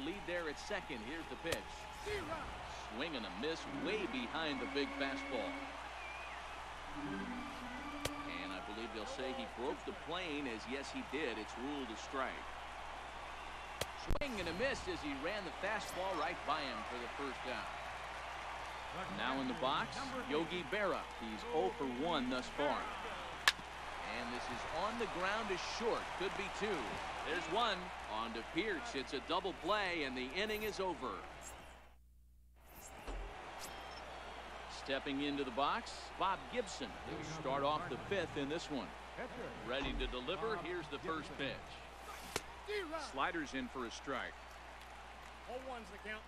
lead there at second. Here's the pitch. Swing and a miss way behind the big fastball. And I believe they'll say he broke the plane, as yes he did. It's ruled a strike. Swing and a miss as he ran the fastball right by him for the first down. Now in the box, Yogi Berra. He's 0 for 1 thus far. And this is on the ground is short. Could be 2. There's one. On to Pierce. It's a double play, and the inning is over. Stepping into the box, Bob Gibson. He'll start off the 5th in this one. Ready to deliver. Here's the first pitch. Sliders in for a strike. 0-1's the count.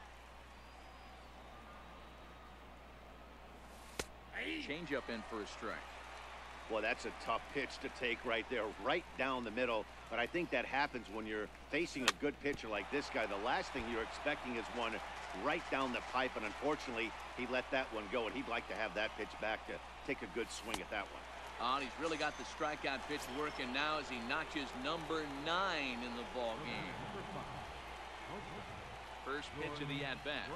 Changeup in for a strike. Well, that's a tough pitch to take right there, right down the middle. But I think that happens when you're facing a good pitcher like this guy. The last thing you're expecting is one right down the pipe, and unfortunately, he let that one go, and he'd like to have that pitch back to take a good swing at that one. And he's really got the strikeout pitch working now as he notches number 9 in the ball game. First pitch of the at-bat.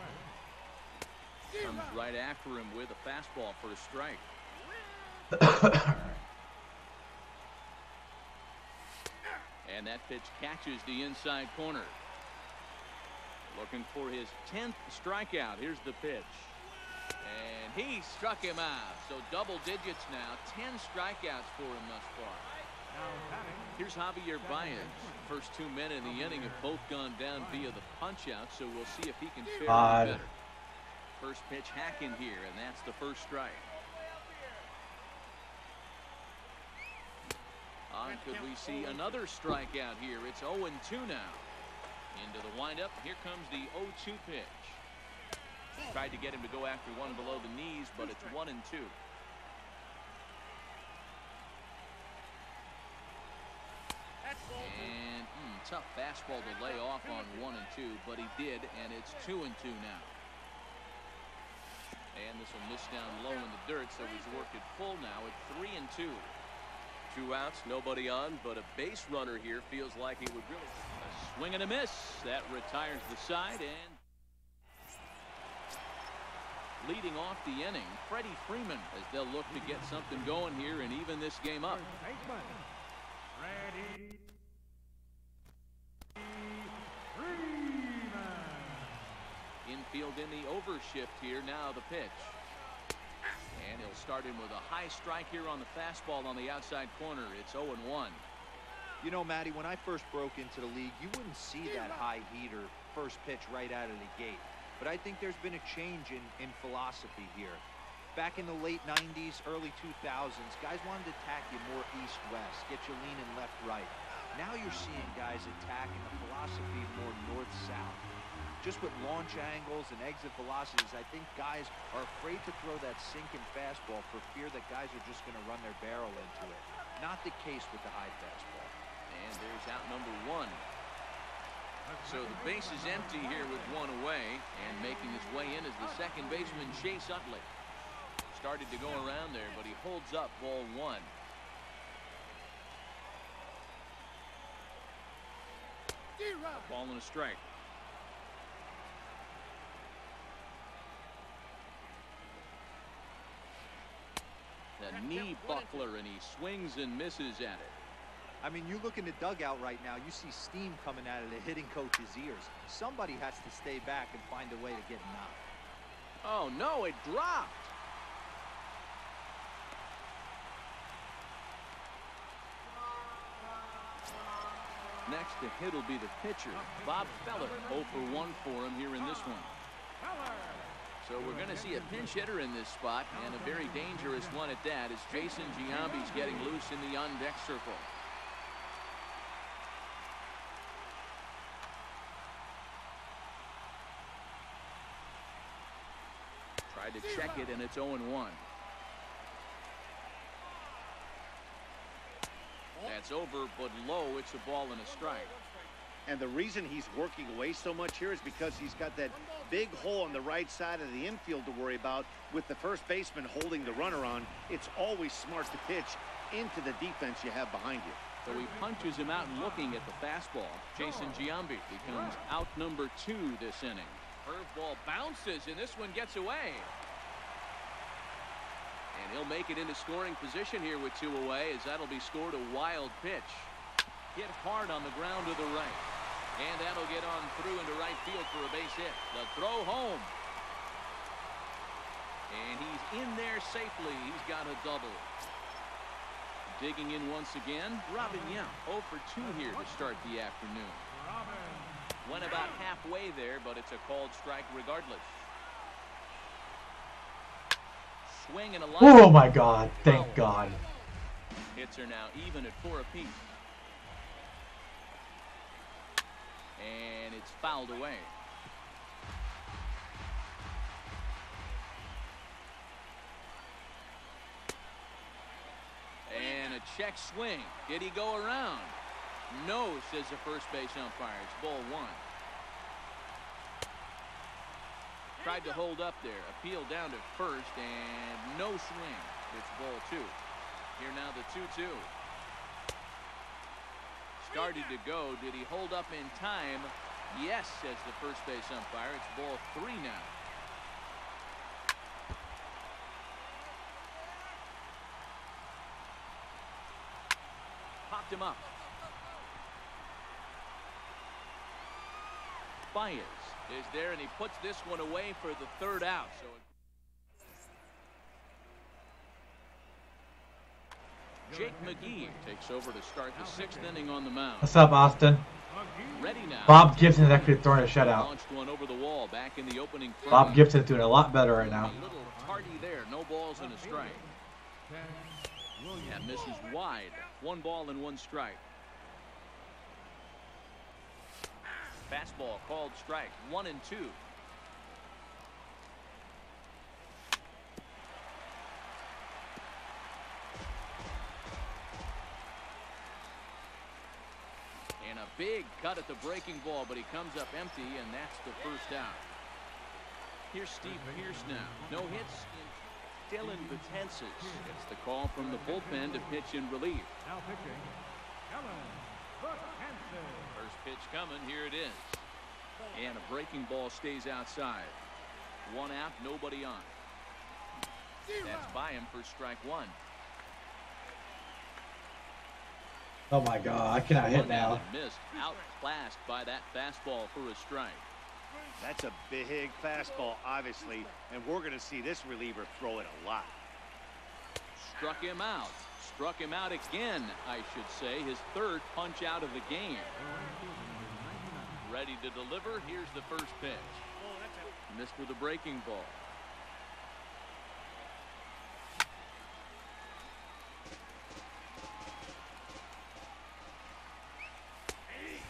Comes right after him with a fastball for a strike. And that pitch catches the inside corner. Looking for his 10th strikeout. Here's the pitch. And he struck him out. So double digits now. 10 strikeouts for him thus far. Here's Javier Baez. First 2 men in the inning have both gone down via the punch-out, so we'll see if he can fare any better. First pitch hacking here, and that's the first strike. Could we see another strikeout here? It's 0-2 now. Into the windup. Here comes the 0-2 pitch. Tried to get him to go after one below the knees, but it's 1-2. And tough fastball to lay off on 1-2, but he did, and it's 2-2 now. And this will miss down low in the dirt, so he's worked it full now at 3-2. 2 outs, nobody on, but a base runner here feels like he would really. A swing and a miss. That retires the side, and leading off the inning, Freddie Freeman, as they'll look to get something going here and even this game up. Freddie Freeman. Infield in the overshift here. Now the pitch. And he'll start in with a high strike here on the fastball on the outside corner. It's 0-1. You know, Matty, when I first broke into the league, you wouldn't see that high heater first pitch right out of the gate. But I think there's been a change in philosophy here. Back in the late 90s, early 2000s, guys wanted to attack you more east-west, get you leaning left-right. Now you're seeing guys attacking the philosophy more north-south. Just with launch angles and exit velocities, I think guys are afraid to throw that sinking fastball for fear that guys are just going to run their barrel into it. Not the case with the high fastball. And there's out number 1. So the base is empty here with 1 away, and making his way in is the second baseman, Chase Utley. Started to go around there, but he holds up ball 1. A ball and a strike. A knee buckler, and he swings and misses at it. I mean, you look in the dugout right now, you see steam coming out of the hitting coach's ears. Somebody has to stay back and find a way to get him out. Oh, no, it dropped. Next to hit will be the pitcher, Bob Feller. 0 for 1 for him here in this one. So we're going to see a pinch hitter in this spot, and a very dangerous one at that, as Jason Giambi's getting loose in the on-deck circle. Tried to check it, and it's 0-1. That's over, but low. It's a ball and a strike. And the reason he's working away so much here is because he's got that big hole on the right side of the infield to worry about. With the first baseman holding the runner on, it's always smart to pitch into the defense you have behind you. So he punches him out and looking at the fastball. Jason Giambi becomes out number 2 this inning. Curveball bounces, and this one gets away. And he'll make it into scoring position here with 2 away, as that'll be scored a wild pitch. Hit hard on the ground to the right. And that'll get on through into right field for a base hit. The throw home. And he's in there safely. He's got a double. Digging in once again, Robin Yount, 0 for 2 here to start the afternoon. Went about halfway there, but it's a called strike regardless. Swing and a line. Oh my God! Thank God. Hits are now even at 4 apiece. And it's fouled away. And a check swing. Did he go around? No, says the first base umpire. It's ball 1. Tried to hold up there. Appeal down to first, and no swing. It's ball 2. Here now the 2-2. Started to go. Did he hold up in time? Yes, says the first base umpire. It's ball 3 now. Popped him up. Baez is there, and he puts this one away for the 3rd out. So Jake McGee takes over to start the 6th inning on the mound. What's up, Austin? Ready now. Bob Gibson's actually throwing a shutout. Launched one over the wall back in the opening frame. Bob Gibson's doing a lot better right now. A little tardy there. No balls and a strike. That misses wide. 1 ball and 1 strike. Fastball called strike. 1 and 2. And a big cut at the breaking ball, but he comes up empty, and that's the 1st out. Here's Steve Pearce now. No hits. Dylan Betances gets the call from the bullpen to pitch in relief. Now pitching, Dylan Betances. First pitch coming. Here it is. And a breaking ball stays outside. 1 out, nobody on. That's by him for strike 1. Oh my God, I cannot hit now. Missed, outclassed by that fastball for a strike. That's a big fastball, obviously, and we're going to see this reliever throw it a lot. Struck him out. Struck him out again, I should say. His 3rd punch out of the game. Ready to deliver. Here's the first pitch. Missed with a breaking ball.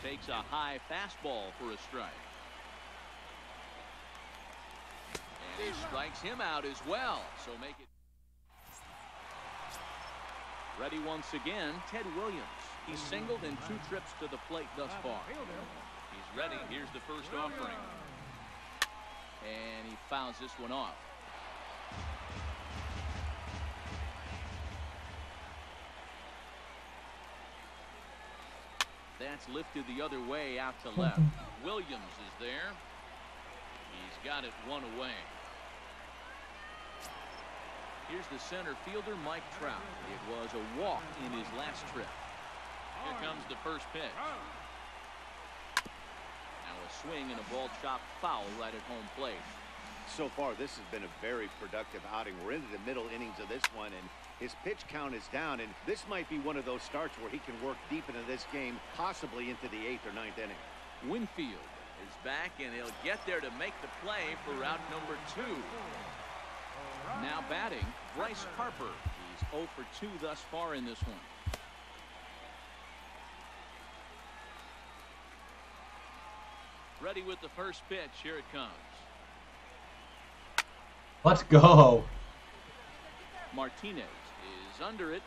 Takes a high fastball for a strike. And he strikes him out as well. So make it. Ready once again, Ted Williams. He's singled in 2 trips to the plate thus far. He's ready. Here's the first offering. And he fouls this one off. That's lifted the other way out to left. Williams is there. He's got it 1 away. Here's the center fielder, Mike Trout. It was a walk in his last trip. Here comes the first pitch. Now a swing and a ball chopped foul right at home plate. So far, this has been a very productive outing. We're into the middle innings of this one, and his pitch count is down, and this might be one of those starts where he can work deep into this game, possibly into the 8th or 9th inning. Winfield is back, and he'll get there to make the play for out number 2. Now batting, Bryce Harper. He's 0 for 2 thus far in this one. Ready with the first pitch. Here it comes. Let's go. Martinez is under it.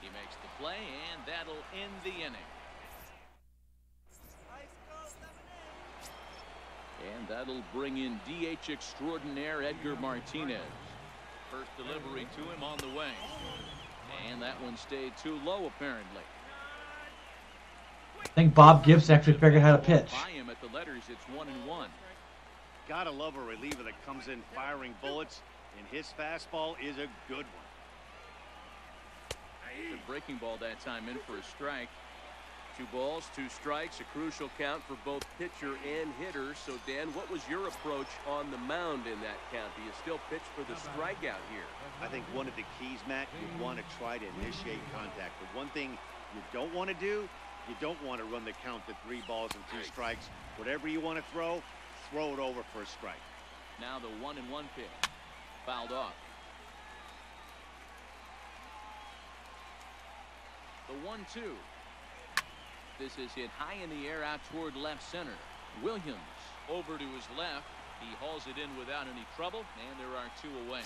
He makes the play, and that'll end the inning. And that'll bring in DH extraordinaire Edgar Martinez. First delivery to him on the way. And that one stayed too low, apparently. think Bob Gibson actually figured out how to pitch. By him at the letters, it's 1-1. Gotta love a reliever that comes in firing bullets, and his fastball is a good one. The breaking ball that time in for a strike. 2 balls, 2 strikes, a crucial count for both pitcher and hitter. So, Dan, what was your approach on the mound in that count? Do you still pitch for the strikeout here? I think one of the keys, Matt, you want to try to initiate contact. The one thing you don't want to do, you don't want to run the count to 3 balls and 2 strikes. Whatever you want to throw it over for a strike. Now the 1-1 pitch. Fouled off. The 1-2. This is hit high in the air out toward left center. Williams over to his left. He hauls it in without any trouble, and there are 2 away.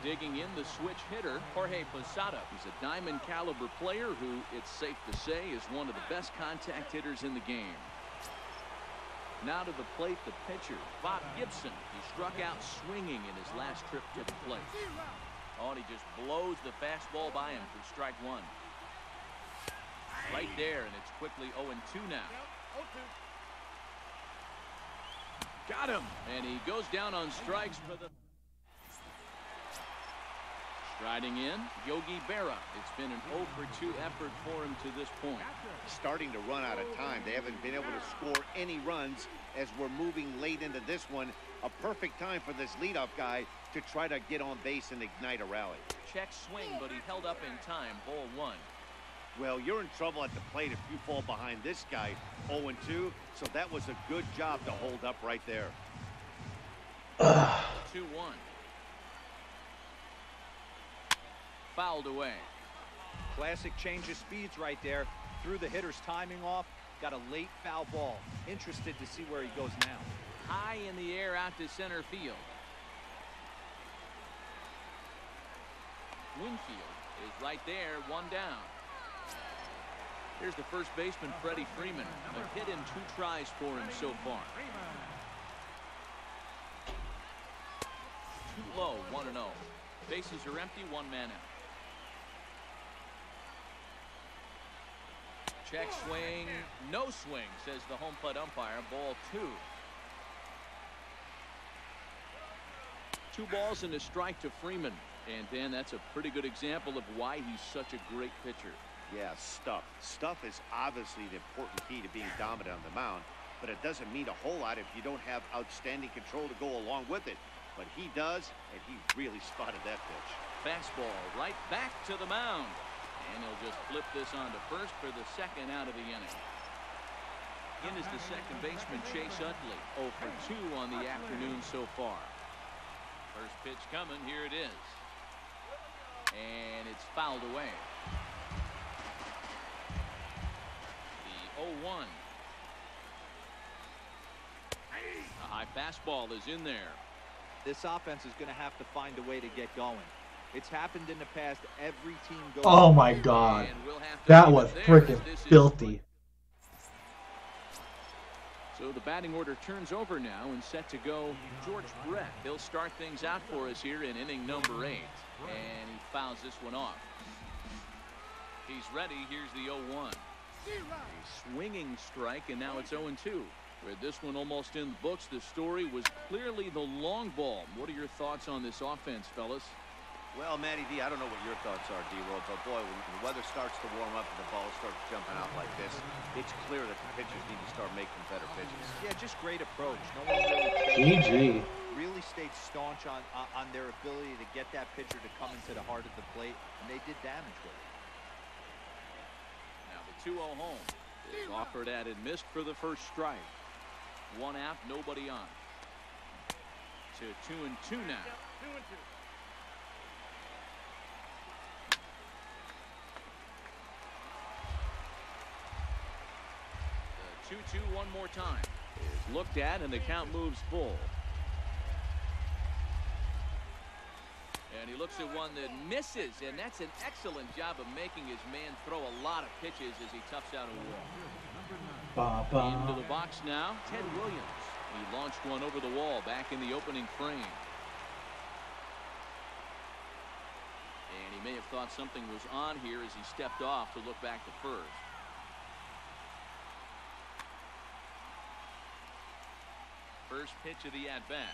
Digging in the switch hitter, Jorge Posada. He's a diamond caliber player who, it's safe to say, is one of the best contact hitters in the game. Now to the plate, the pitcher, Bob Gibson. He struck out swinging in his last trip to the plate. Oh, and he just blows the fastball by him for strike 1. Right there, and it's quickly 0-2 now. Got him. And he goes down on strikes for the... Striding in, Yogi Berra. It's been an 0-for-2 effort for him to this point. Starting to run out of time. They haven't been able to score any runs as we're moving late into this one. A perfect time for this leadoff guy to try to get on base and ignite a rally. Check swing, but he held up in time. Ball 1. Well, you're in trouble at the plate if you fall behind this guy 0-2, so that was a good job to hold up right there. 2-1. Fouled away. Classic change of speeds right there. Threw the hitter's timing off. Got a late foul ball. Interested to see where he goes now. High in the air out to center field. Winfield is right there, 1 down. Here's the first baseman, Freddie Freeman. A hit in 2 tries for him so far. Too low, 1-0. Bases are empty, 1 man out. Check swing, no swing, says the home plate umpire. Ball 2. 2 balls and a strike to Freeman. And, Dan, that's a pretty good example of why he's such a great pitcher. Yeah, stuff. Stuff is obviously the important key to being dominant on the mound, but it doesn't mean a whole lot if you don't have outstanding control to go along with it. But he does, and he really spotted that pitch. Fastball right back to the mound. And he'll just flip this on to first for the 2nd out of the inning. In is the second baseman, Chase Utley. 0-for-2 on the afternoon so far. First pitch coming. Here it is. And it's fouled away. The 0-1. A high fastball is in there. This offense is going to have to find a way to get going. It's happened in the past. Every team goes. Oh my God, that was freaking filthy. So the batting order turns over now and set to go George Brett. He'll start things out for us here in inning number 8. And he fouls this one off. He's ready. Here's the 0-1. A swinging strike, and now it's 0-2. With this one almost in the books, the story was clearly the long ball. What are your thoughts on this offense, fellas? Well, Matty D, I don't know what your thoughts are, D-Roll, but boy, when the weather starts to warm up and the ball starts jumping out like this, it's clear that the pitchers need to start making better pitches. Yeah, just great approach. No one really really stayed staunch on their ability to get that pitcher to come into the heart of the plate, and they did damage with it. Now the 2-0 home is offered at and missed for the first strike. 1 out, nobody on. To 2-2 now. 2-2. The 2-2 one more time is looked at, and the count moves full. And he looks at one that misses, and that's an excellent job of making his man throw a lot of pitches as he toughs out a wall. Into the box now, Ted Williams. He launched one over the wall back in the opening frame. And he may have thought something was on here as he stepped off to look back to first. first pitch of the at-bat.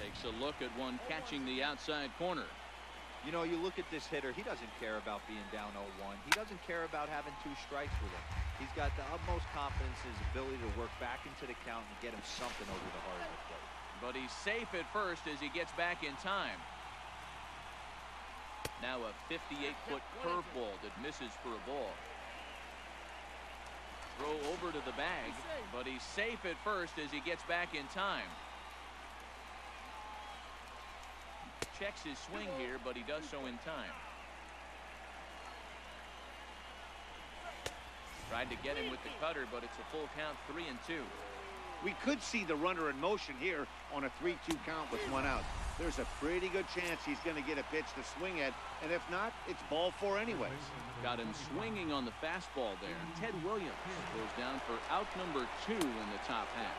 Takes a look at one catching the outside corner. You know, you look at this hitter, he doesn't care about being down 0-1. He doesn't care about having 2 strikes with him. He's got the utmost confidence in his ability to work back into the count and get him something over the heart of the plate. But he's safe at first as he gets back in time. Now a 58-foot curveball that misses for a ball. Throw over to the bag, but he's safe at first as he gets back in time. Checks his swing here, but he does so in time. Tried to get him with the cutter, but it's a full count, 3-2. We could see the runner in motion here on a 3-2 count with 1 out. There's a pretty good chance he's going to get a pitch to swing at, and if not, it's ball 4 anyways. Got him swinging on the fastball there. Ted Williams goes down for out number 2 in the top half.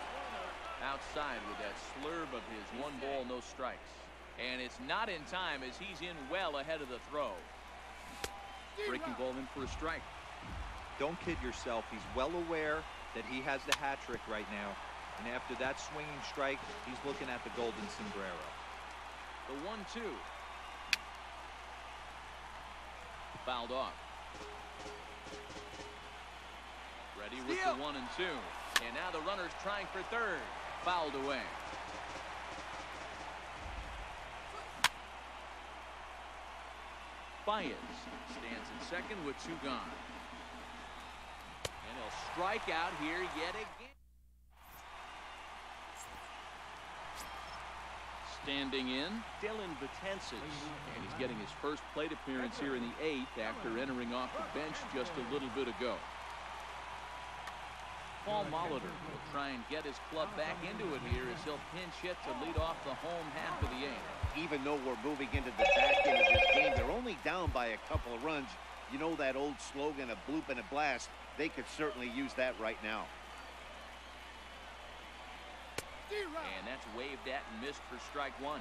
Outside with that slurve of his 1 ball, no strikes. And it's not in time as he's in well ahead of the throw. Breaking ball in for a strike. Don't kid yourself. He's well aware that he has the hat trick right now. And after that swinging strike, he's looking at the golden sombrero. The 1-2. Fouled off. Ready with the 1 and 2. And now the runner's trying for third. Fouled away. Baez stands in second with 2 gone. And he'll strike out here yet again. Standing in, Dylan Betances. And he's getting his first plate appearance here in the 8th after entering off the bench just a little bit ago. Paul Molitor will try and get his club back into it here as he'll pinch hit to lead off the home half of the 8th. Even though we're moving into the back end of this game, they're only down by a couple of runs. You know that old slogan, a bloop and a blast. They could certainly use that right now. And that's waved at and missed for strike 1.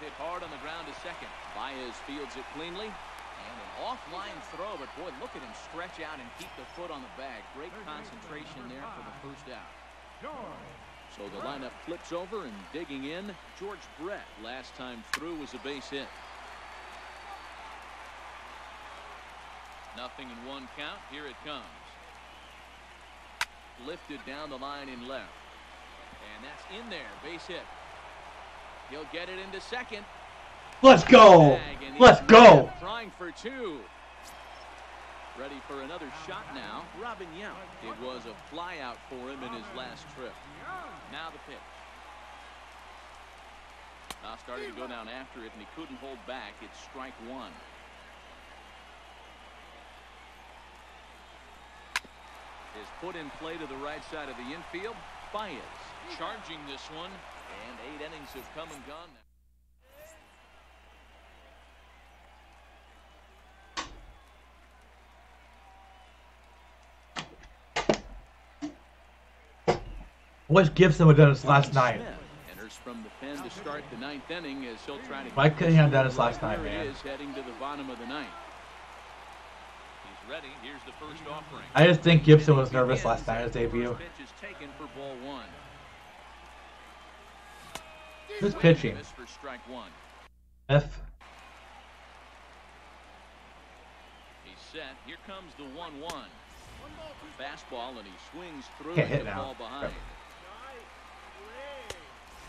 Hit hard on the ground to second. Baez fields it cleanly. And an offline throw, but boy, look at him stretch out and keep the foot on the bag. Great concentration there for the first out. So the lineup flips over, and digging in, George Brett. Last time through was a base hit. 0-1 count. Here it comes. Lifted down the line in left. And that's in there. Base hit. He'll get it into second. Let's go. Let's go. Trying for 2. Ready for another shot now. Robin Yount. It was a flyout for him in his last trip. Now the pitch. Now starting to go down after it, and he couldn't hold back. It's strike 1. Is put in play to the right side of the infield. Baez charging this one, and 8 innings have come and gone now. Wish Gibson would have done this last night. Enters from the pen to start the 9th inning as he'll try to. Why couldn't he have done this last night, man? He is heading to the bottom of the 9th. He's ready. Here's the first offering. I just think Gibson was nervous last night at his debut. Pitch is taken for ball 1. Who's pitching? For strike 1. F. He's set. Here comes the 1-1. Fastball, and he swings through Can't hit the now. ball behind.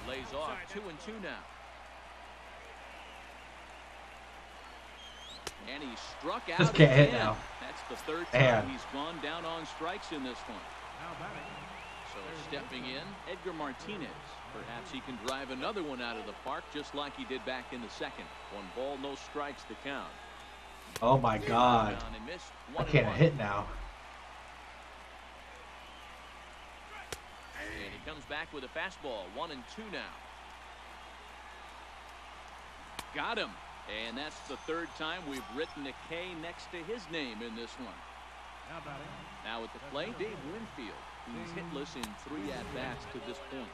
Lays off 2-2 now. And he struck out. Just can't hit again. now. That's the 3rd time he's gone down on strikes in this one. So stepping in, Edgar Martinez. Perhaps he can drive another one out of the park just like he did back in the 2nd. 1 ball, no strikes to count. Oh my God. I can't hit now. And he comes back with a fastball. 1-2 now. Got him. And that's the 3rd time we've written a K next to his name in this one. Now at the plate, Dave Winfield. He's hitless in 3 at-bats to this point.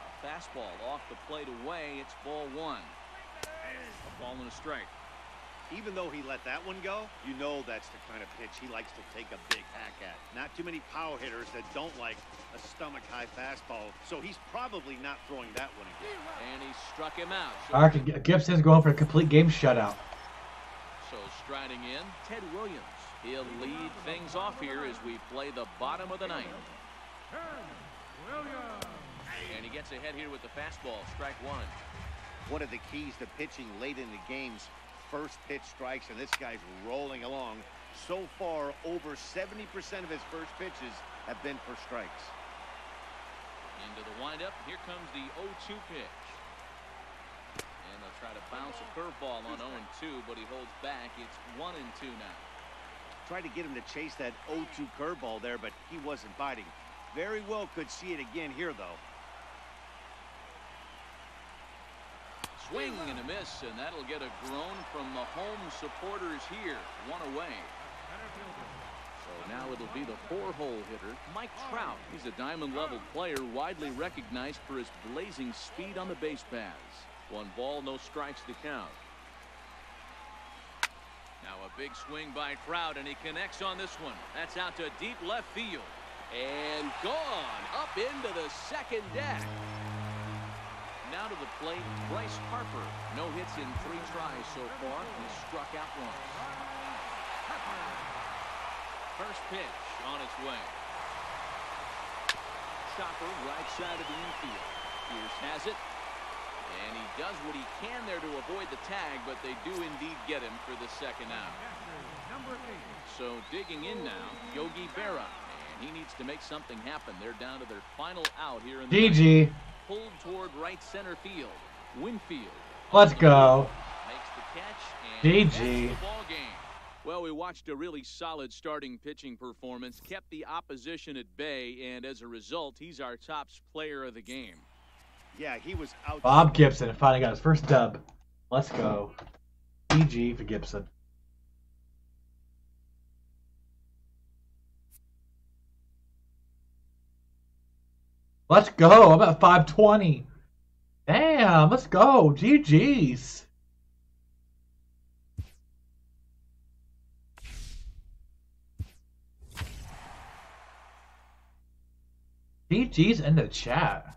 A fastball off the plate away. It's ball 1. A ball and a strike. Even though he let that one go, you know that's the kind of pitch he likes to take a big hack at. Not too many power hitters that don't like a stomach-high fastball, so he's probably not throwing that one again. And he struck him out. All right, Gibson's going for a complete game shutout. So striding in, Ted Williams. He'll lead things off here as we play the bottom of the ninth. And he gets ahead here with the fastball, strike one. One of the keys to pitching late in the game's first pitch strikes, and this guy's rolling along. So far, over 70% of his first pitches have been for strikes. Into the windup, here comes the 0-2 pitch. And they'll try to bounce a curveball on 0-2, but he holds back. It's 1-2 now. Tried to get him to chase that 0-2 curveball there, but he wasn't biting. Very well could see it again here, though. Swing and a miss, and that'll get a groan from the home supporters here. One away. So now it'll be the 4-hole hitter, Mike Trout. He's a diamond-level player, widely recognized for his blazing speed on the base paths. 1 ball, no strikes to count. Now a big swing by Trout, and he connects on this one. That's out to deep left field. And gone up into the second deck. Now to the plate, Bryce Harper. No hits in 3 tries so far. He struck out once. First pitch on its way. Chopper right side of the infield. Pierce has it. And he does what he can there to avoid the tag, but they do indeed get him for the second out. So digging in now, Yogi Berra. And he needs to make something happen. They're down to their final out here in the GG. Pulled toward right center field. Winfield. Let's go. Makes the catch and GG. the ball game. Well, we watched a really solid starting pitching performance, kept the opposition at bay, and as a result, he's our top player of the game. Yeah, he was out. Bob Gibson finally got his first dub. Let's go. GG for Gibson. Let's go. I'm at 520. Damn, let's go. GG's. GG's in the chat.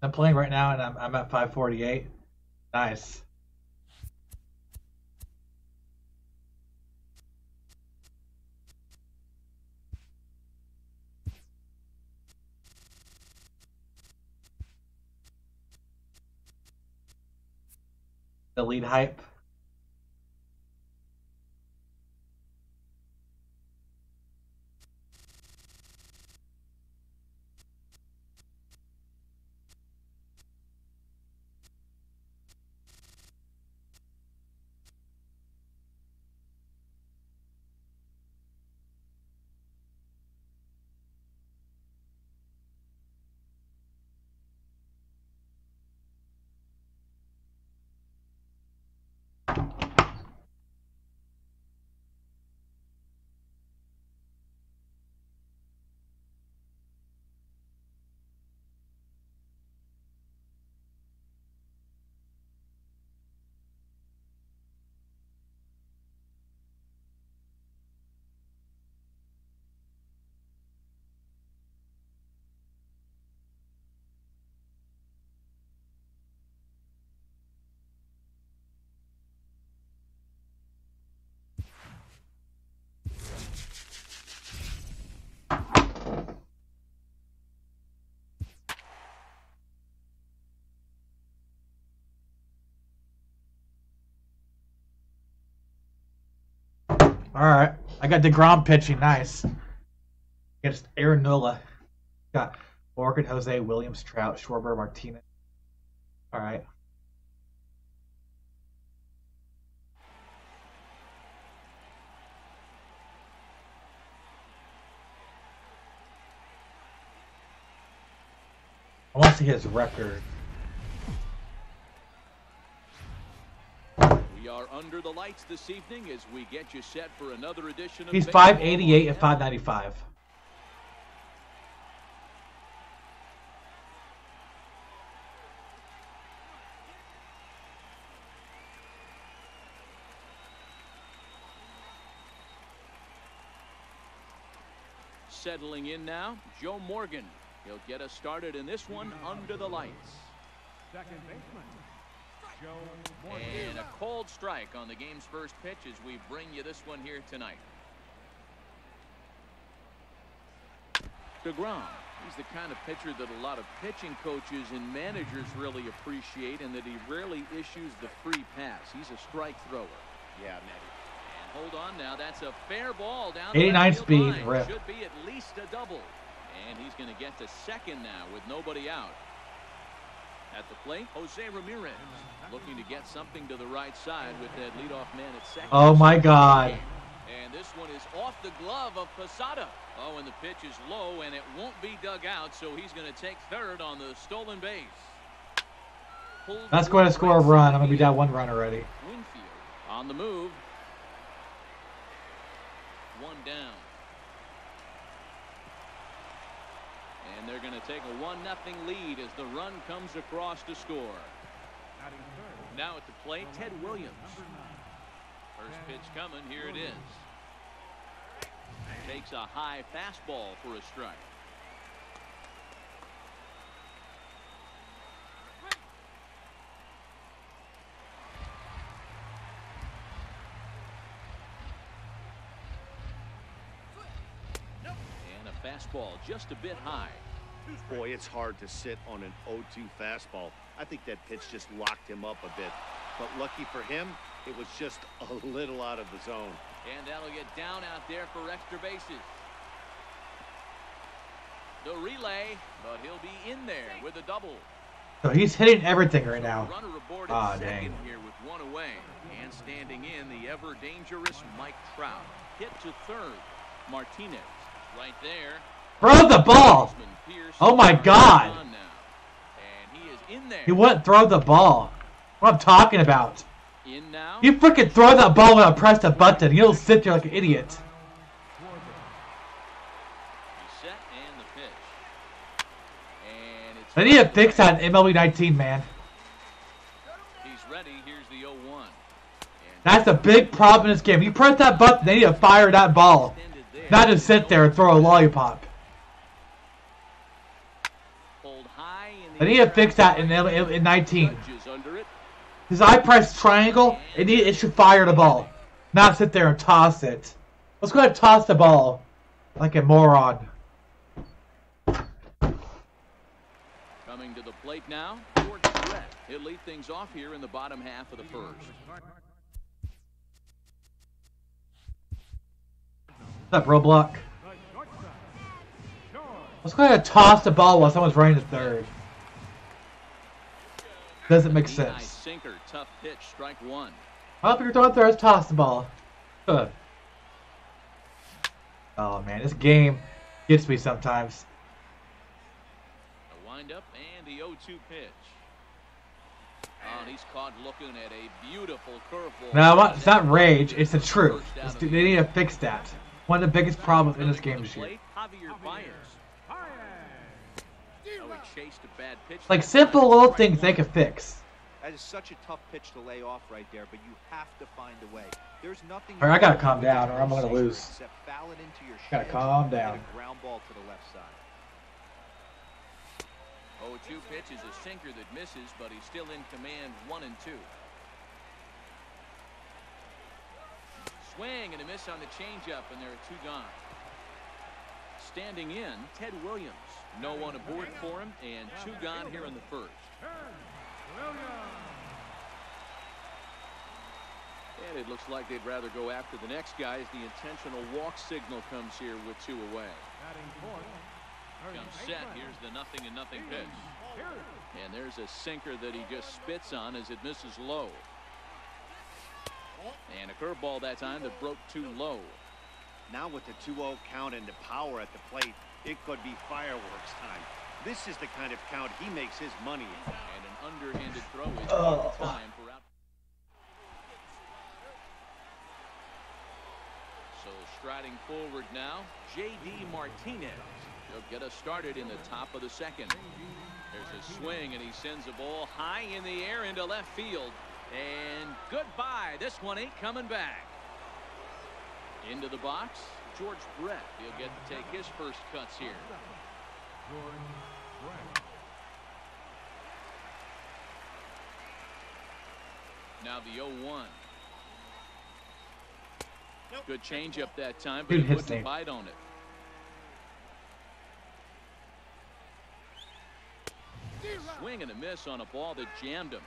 I'm playing right now, and I'm at 548. Nice. The lead hype. All right, I got DeGrom pitching. Nice. Against Aaron Nola. Got Morgan, Jose, Williams, Trout, Schwarber, Martinez. All right. I want to see his record. We are under the lights this evening as we get you set for another edition of He's baseball 588 and 595. Settling in now, Joe Morgan. He'll get us started in this one under the lights. Second baseman, Joe Morgan. And a cold strike on the game's first pitch as we bring you this one here tonight. DeGrom. He's the kind of pitcher that a lot of pitching coaches and managers really appreciate, and that he rarely issues the free pass. He's a strike thrower. Yeah, man. Hold on now. That's a fair ball down 89 the speed, line. rip. Should be at least a double. And he's going to get to second now with nobody out. At the plate, Jose Ramirez looking to get something to the right side with that leadoff man at second. Oh my God. And this one is off the glove of Posada. Oh, and the pitch is low, and it won't be dug out, so he's going to take third on the stolen base. That's going to score a run. I'm going to be down 1 run already. Winfield on the move. One down. And they're going to take a 1-0 lead as the run comes across to score. Now at the plate, Ted Williams. First pitch coming. Here it is. Takes a high fastball for a strike. Fastball just a bit high. Boy, it's hard to sit on an 0-2 fastball. I think that pitch just locked him up a bit. But lucky for him, it was just a little out of the zone. And that'll get down out there for extra bases. The relay, but he'll be in there with a double. So he's hitting everything right now. Runner aboard Ah, at second dang. here with one away. And standing in, the ever-dangerous Mike Trout. Hit to third, Martinez. Right there. Throw the ball. Oh my God. And he is in there. He wouldn't throw the ball. What I'm talking about. In now. You freaking throw that ball when I press the button. You don't sit there like an idiot. He's set and the pitch. And it's They need to fix that in MLB 19, man. He's ready. Here's the 0-1. That's a big problem in this game. You press that button, they need to fire that ball. Not just sit there and throw a lollipop. They need to fix that in 19. Because I press triangle, it should fire the ball. Not sit there and toss it. Let's go ahead and toss the ball. Like a moron. Coming to the plate now, George Brett. He'll lead things off here in the bottom half of the first. What's up, Roblox? Let's go ahead and toss the ball while someone's running to third. Doesn't make sense. Nice sinker, tough pitch, strike one. I don't think you're throwing third. Let's toss the ball. Ugh. Oh man, this game gets me sometimes. A windup and the 0-2 pitch. Oh, and he's caught looking at a beautiful curveball. No, it's not rage. It's the truth. They need to fix that. One of the biggest problems in this game this year. Javier Baez. Oh, he chased a bad pitch. Like simple little things they can fix. That is such a tough pitch to lay off right there, but you have to find a way. There's nothing. All right, I gotta calm down, or I'm gonna lose. Except foul it into your Gotta calm down. A ground ball to the left side. 0-2 pitch is a sinker that misses, but he's still in command. 1-2. Swing and a miss on the changeup, and there are two gone. Standing in, Ted Williams. No one aboard for him, and two gone here in the first. And it looks like they'd rather go after the next guy as the intentional walk signal comes here with two away. Comes set. Here's the 0-0 pitch. And there's a sinker that he just spits on as it misses low. And a curveball that time that broke too low. Now with the 2-0 count and the power at the plate, it could be fireworks time. This is the kind of count he makes his money in. And an underhanded throw is all the time for out. So striding forward now, J.D. Martinez. He'll get us started in the top of the second. There's a swing, and he sends a ball high in the air into left field. And goodbye. This one ain't coming back. Into the box, George Brett. He'll get to take his first cuts here. Now the 0-1. Good changeup that time, but he wouldn't bite on it. Swing and a miss on a ball that jammed him.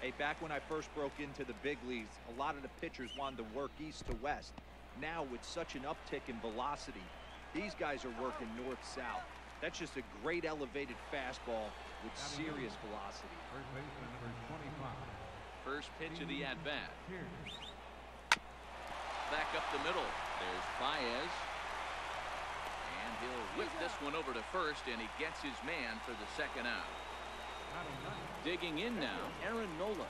Hey, back when I first broke into the big leagues, a lot of the pitchers wanted to work east to west. Now, with such an uptick in velocity, these guys are working north-south. That's just a great elevated fastball with serious velocity. First pitch of the at-bat. Back up the middle. There's Baez. And he'll whip this one over to first, and he gets his man for the second out. Digging in now, Aaron Nola.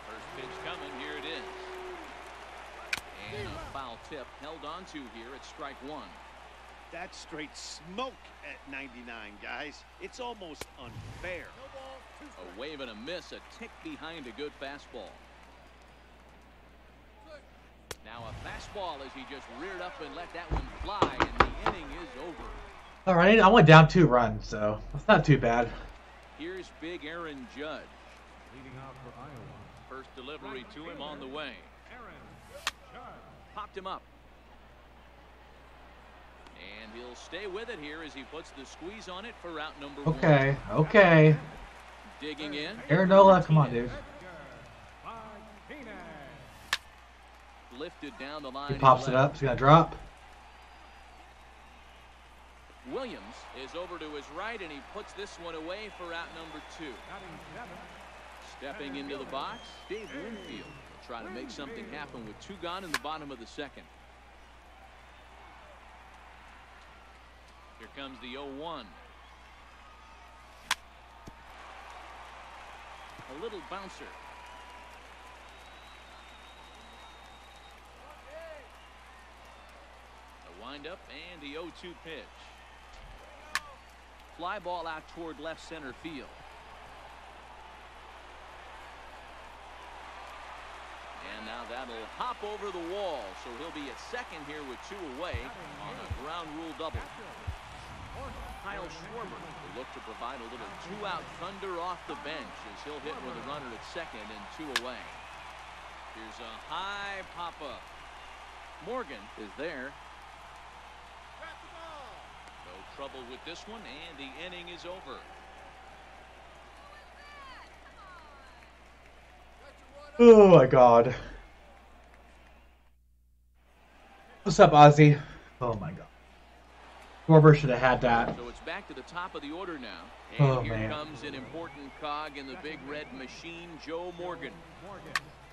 First pitch coming. Here it is. And a foul tip held onto here at strike one. That's straight smoke at 99, guys. It's almost unfair. A wave and a miss, a tick behind a good fastball. Now a fastball as he just reared up and let that one fly, and the inning is over. All right, I went down 2 runs, so that's not too bad. Here's big Aaron Judge. Leading out for Iowa. First delivery to him on the way. Popped him up. And he'll stay with it here as he puts the squeeze on it for out number 1. Okay. Digging in. Aaron Nola, come on, dude. Lifted down the line. He pops it up. He's going to drop. Williams is over to his right, and he puts this one away for out number 2. Stepping into the box, Dave Winfield will try to make something happen with 2 gone in the bottom of the second. Here comes the 0-1. A little bouncer. A windup and the 0-2 pitch. Fly ball out toward left center field. And now that'll hop over the wall, so he'll be at second here with 2 away on a ground rule double. Kyle Schwarber will look to provide a little 2-out thunder off the bench as he'll hit with a runner at second and 2 away. Here's a high pop-up. Morgan is there. No trouble with this one, and the inning is over. Oh my God. What's up, Ozzy? Oh my God. Schwarber should have had that. So it's back to the top of the order now. And here man. comes an important cog in the big red machine, Joe Morgan.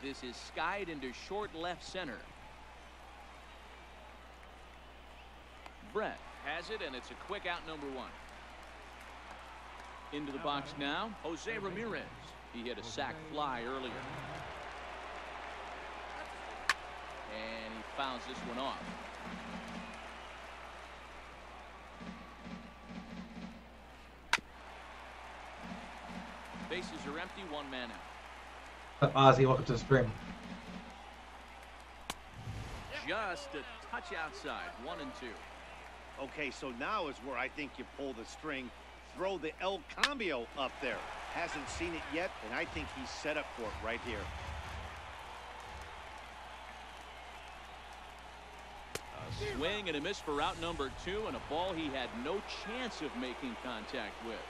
This is skied into short left center. Brett has it, and it's a quick out number 1. Into the box now, Jose Ramirez. He hit a sac fly earlier. And he fouls this one off. Bases are empty, 1 man out. What's up, Ozzy? Welcome to the stream. Just a touch outside, 1 and 2. Okay, so now is where I think you pull the string. Throw the El Cambio up there. Hasn't seen it yet, and I think he's set up for it right here. A swing and a miss for out number 2, and a ball he had no chance of making contact with.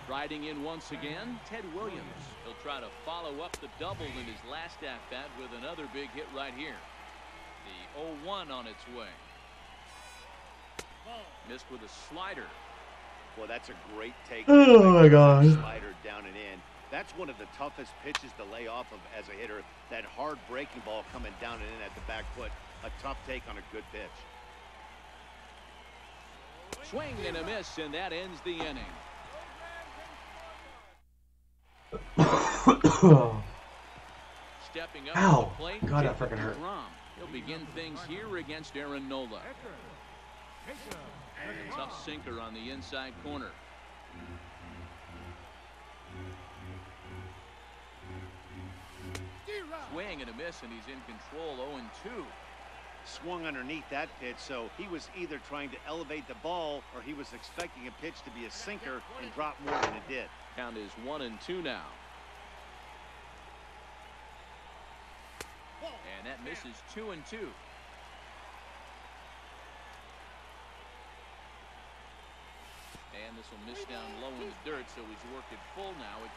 Riding in once again, Ted Williams. He'll try to follow up the double in his last at-bat with another big hit right here. The 0-1 on its way. Missed with a slider. Well, that's a great take. Oh my God. Slider down and in. That's one of the toughest pitches to lay off of as a hitter. That hard breaking ball coming down and in at the back foot. A tough take on a good pitch. Swing and a miss, and that ends the inning. Stepping up Ow. to the plate, God, that Jacob freaking hurt. DeGrom. He'll begin things here against Aaron Nola. A tough sinker on the inside corner. Swing and a miss, and he's in control. 0-2. Swung underneath that pitch, so he was either trying to elevate the ball or he was expecting a pitch to be a sinker and drop more than it did. Count is 1-2 now. And that misses 2-2. And this will miss down low in the dirt, so he's worked it full now at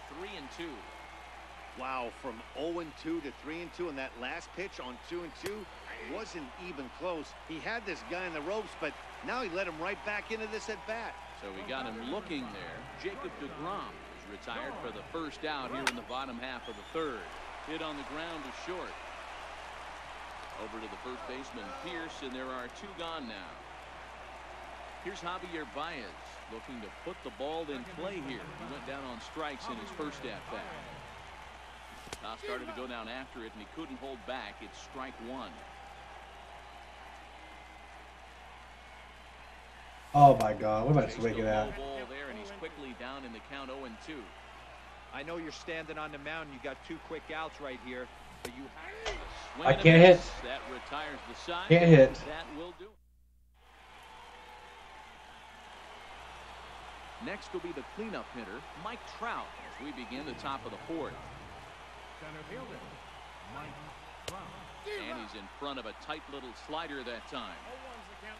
3-2. Wow, from 0-2 to 3-2, and that last pitch on 2-2 wasn't even close. He had this guy in the ropes, but now he let him right back into this at bat. So we got him looking there. Jacob deGrom is retired for the first out here in the bottom half of the third. Hit on the ground to short. Over to the first baseman, Pierce, and there are two gone now. Here's Javier Baez looking to put the ball in play here. He went down on strikes in his first at-bat. Started to go down after it, and he couldn't hold back. It's strike one. Oh my God! What am I swinging at? Ball there, and he's quickly down in the count 0-2. I know you're standing on the mound. You got two quick outs right here, but you. I can't hit. That retires the side. Can't hit. That will do. Next will be the cleanup hitter, Mike Trout, as we begin the top of the fourth. Center fielder, Mike Trout. And he's in front of a tight little slider that time.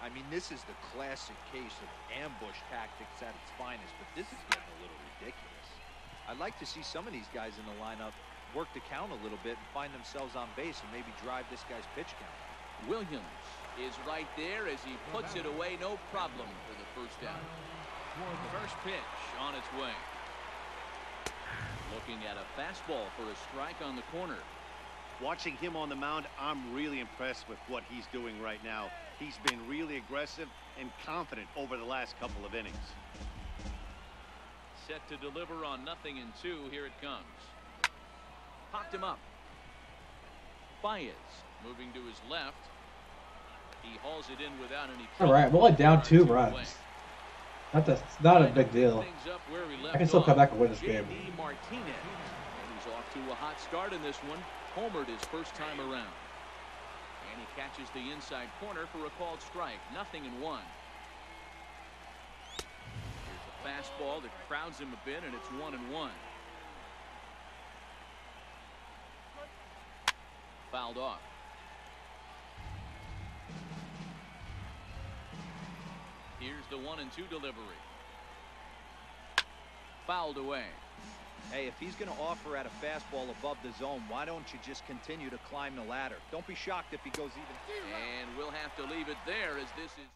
I mean, this is the classic case of ambush tactics at its finest, but this is getting a little ridiculous. I'd like to see some of these guys in the lineup work the count a little bit and find themselves on base and maybe drive this guy's pitch count. Williams is right there as he puts it away, no problem for the first out. First pitch on its way. Looking at a fastball for a strike on the corner. Watching him on the mound, I'm really impressed with what he's doing right now. He's been really aggressive and confident over the last couple of innings. Set to deliver on 0-2. Here it comes. Popped him up. Baez moving to his left. He hauls it in without any trouble. All right, we're only down 2 runs. Not a big deal. I can still come back and win this game. Martinez. And he's off to a hot start in this one. Homered his first time around. And he catches the inside corner for a called strike. 0-1. Here's a fastball that crowds him a bit, and it's 1-1. Fouled off. Here's the 1-2 delivery. Fouled away. Hey, if he's going to offer at a fastball above the zone, why don't you just continue to climb the ladder? Don't be shocked if he goes even. And we'll have to leave it there as this is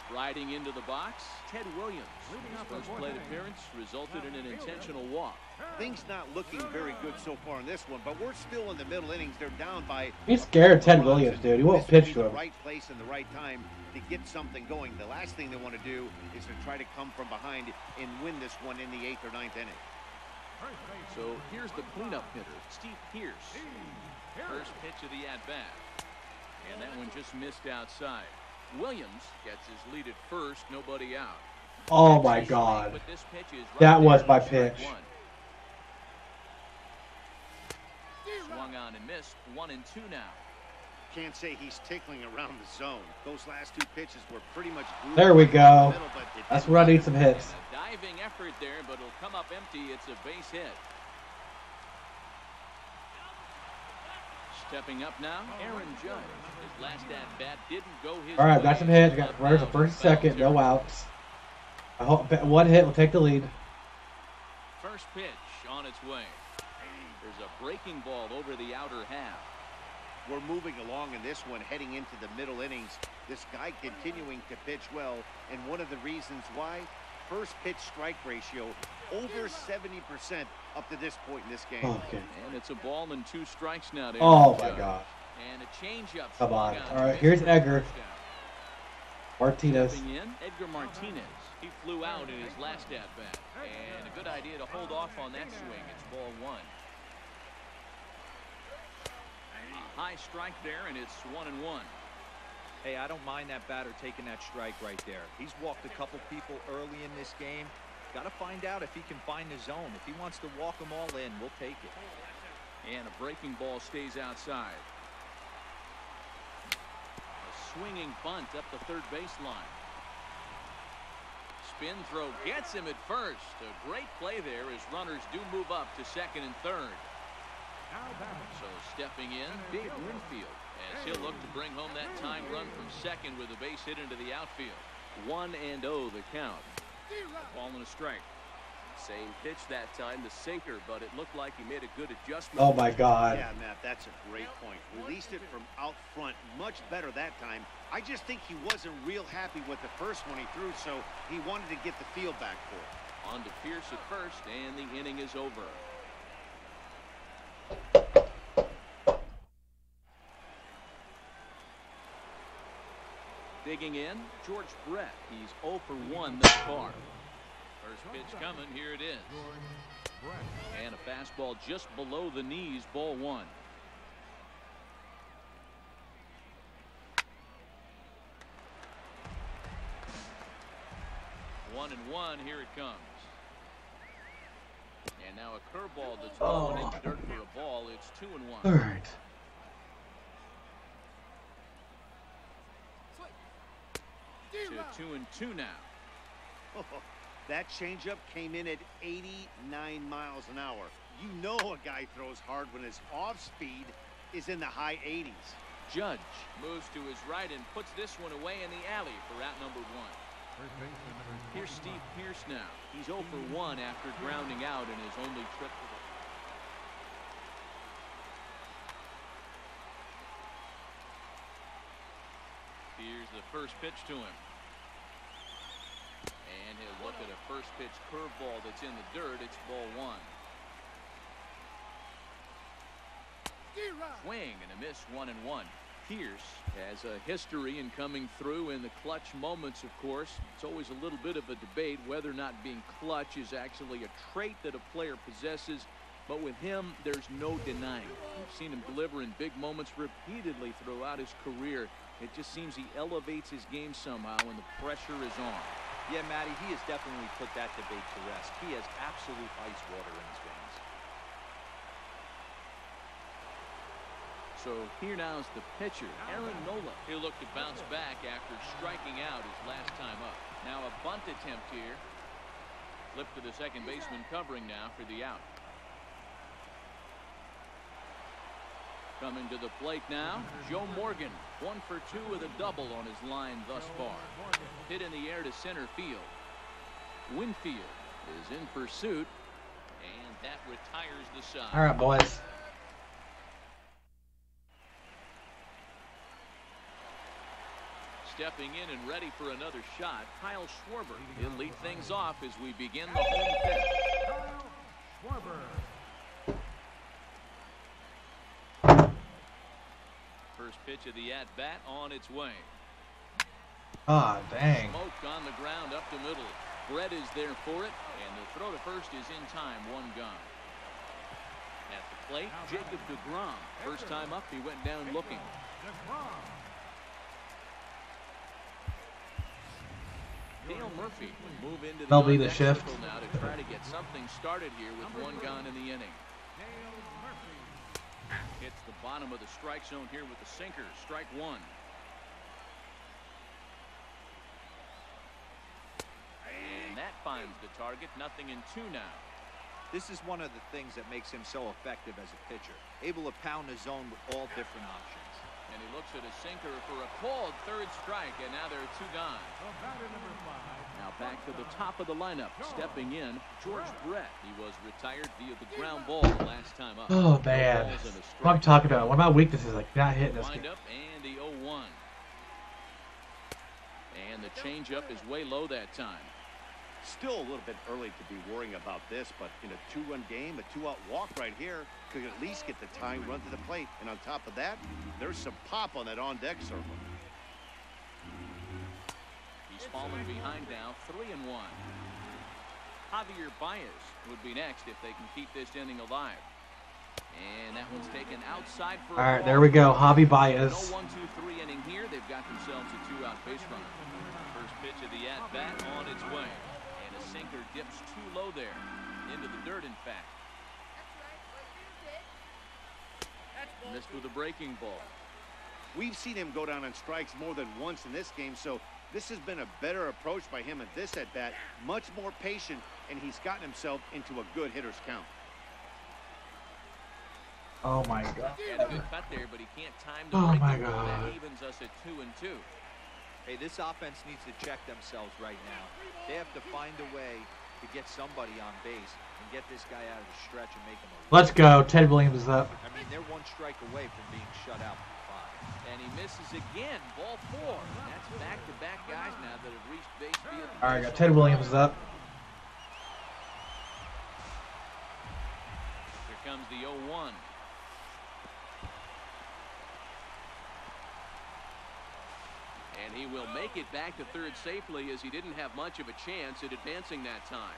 striding into the box. Ted Williams. His first plate appearance resulted in an intentional walk. Things not looking very good so far in this one, but we're still in the middle innings. They're down by. He's scared of Ted Williams, dude. He won't pitch to him. The right place and the right time to get something going. The last thing they want to do is to try to come from behind and win this one in the 8th or 9th inning. So here's the cleanup hitter, Steve Pierce. First pitch of the at-bat. And that one just missed outside. Williams gets his lead at first, nobody out. Oh my God. That was my pitch. Swung on and missed. 1-2 now. Can't say he's tickling around the zone. Those last two pitches were pretty much. There we go. That's where I need some hits. A diving effort there, but it'll come up empty. It's a base hit. Stepping up now, Aaron Judge. His last at-bat didn't go his way. All right, got some hits. Got runners at first and second, no outs. I hope one hit will take the lead. First pitch on its way. There's a breaking ball over the outer half. We're moving along in this one, heading into the middle innings. This guy continuing to pitch well, and one of the reasons why, first pitch strike ratio over 70% up to this point in this game. Okay. And it's a ball and 2 strikes now. Oh my God. And a changeup. Come on. All right, here's Edgar Martinez. Edgar Martinez. He flew out in his last at-bat. And a good idea to hold off on that swing. It's ball 1. high strike there, and it's 1-1. Hey, I don't mind that batter taking that strike right there. He's walked a couple people early in this game. Got to find out if he can find the zone. If he wants to walk them all in, we'll take it. And a breaking ball stays outside. A swinging bunt up the third baseline. Spin throw gets him at first. A great play there as runners do move up to second and third. So stepping in, Big Winfield, as he'll look to bring home that tying run from second with a base hit into the outfield. 1-0 the count. Ball and a strike. Same pitch that time, the sinker, but it looked like he made a good adjustment. Oh my God. Yeah, Matt, that's a great point. Released it from out front much better that time. I just think he wasn't real happy with the first one he threw, so he wanted to get the field back for it. On to Pierce at first, and the inning is over. Digging in, George Brett. He's 0 for 1 thus far. First pitch coming, here it is. And a fastball just below the knees, ball 1. One and one, here it comes. And now a curveball that's going in the dirt for a ball. It's 2-1. All right. To 2-2 now. That changeup came in at 89 miles an hour. You know a guy throws hard when his off speed is in the high 80s. Judge moves to his right and puts this one away in the alley for out number 1. Here's Steve Pierce now. He's 0 for 1 after grounding out in his only trip to the... Here's the first pitch to him. And he'll look at a first pitch curveball that's in the dirt. It's ball 1. Swing and a miss, 1-1. Pierce has a history in coming through in the clutch moments, of course. It's always a little bit of a debate whether or not being clutch is actually a trait that a player possesses. But with him, there's no denying. We've seen him deliver in big moments repeatedly throughout his career. It just seems he elevates his game somehow when the pressure is on. Yeah, Matty, he has definitely put that debate to rest. He has absolute ice water in his veins. So here now is the pitcher, Aaron Nola. He'll look to bounce back after striking out his last time up. Now a bunt attempt here. Flip to the second baseman covering now for the out. Coming to the plate now, Joe Morgan. 1 for 2 with a double on his line thus far. Hit in the air to center field. Winfield is in pursuit, and that retires the side. All right, boys. Stepping in and ready for another shot, Kyle Schwarber. He'll lead things off as we begin the home pitch. Kyle Schwarber. First pitch of the at-bat on its way. Ah, dang. Smoke on the ground up the middle. Brett is there for it, and the throw to first is in time, 1 gone. At the plate, Jacob deGrom. First time up, he went down looking. Dale Murphy will move into That'll be the on-deck shift. circle now to try to get something started here with 1 gone in the inning. Hits the bottom of the strike zone here with the sinker. Strike 1. And that finds the target. 0-2 now. This is one of the things that makes him so effective as a pitcher. Able to pound the zone with all different options. And he looks at a sinker for a called 3rd strike, and now there are 2 gone. Now back to the top of the lineup. Stepping in, George Brett. He was retired via the ground ball last time up. Oh, bad. What I'm talking about. One of my weaknesses, like not hitting this Wind game. up and the 0-1. And the changeup is way low that time. Still a little bit early to be worrying about this, but in a 2-run game, a 2-out walk right here could at least get the tying run to the plate. And on top of that, there's some pop on that on-deck circle. He's falling behind now, 3-1. Javier Baez would be next if they can keep this inning alive. And that one's taken outside for All right, there we go. Javi Baez. No 1-2-3 inning here. They've got themselves a 2-out base runner. First pitch of the at-bat on its way. And a sinker dips too low there. Into the dirt, in fact. Missed with a breaking ball. We've seen him go down on strikes more than once in this game, so this has been a better approach by him at this at-bat. Much more patient, and he's gotten himself into a good hitter's count. Oh my God. Had a good cut there, but he can't time the Oh my breaking ball. God. That evens us at 2-2. Hey, this offense needs to check themselves right now. They have to find a way to get somebody on base and get this guy out of the stretch and make him a... Let's go. Ted Williams is up. I mean, they're one strike away from being shut out from 5. And he misses again. Ball 4. That's back-to-back guys now that have reached base field. All right, got Ted Williams up. Here comes the 0-1. And he will make it back to third safely, as he didn't have much of a chance at advancing that time.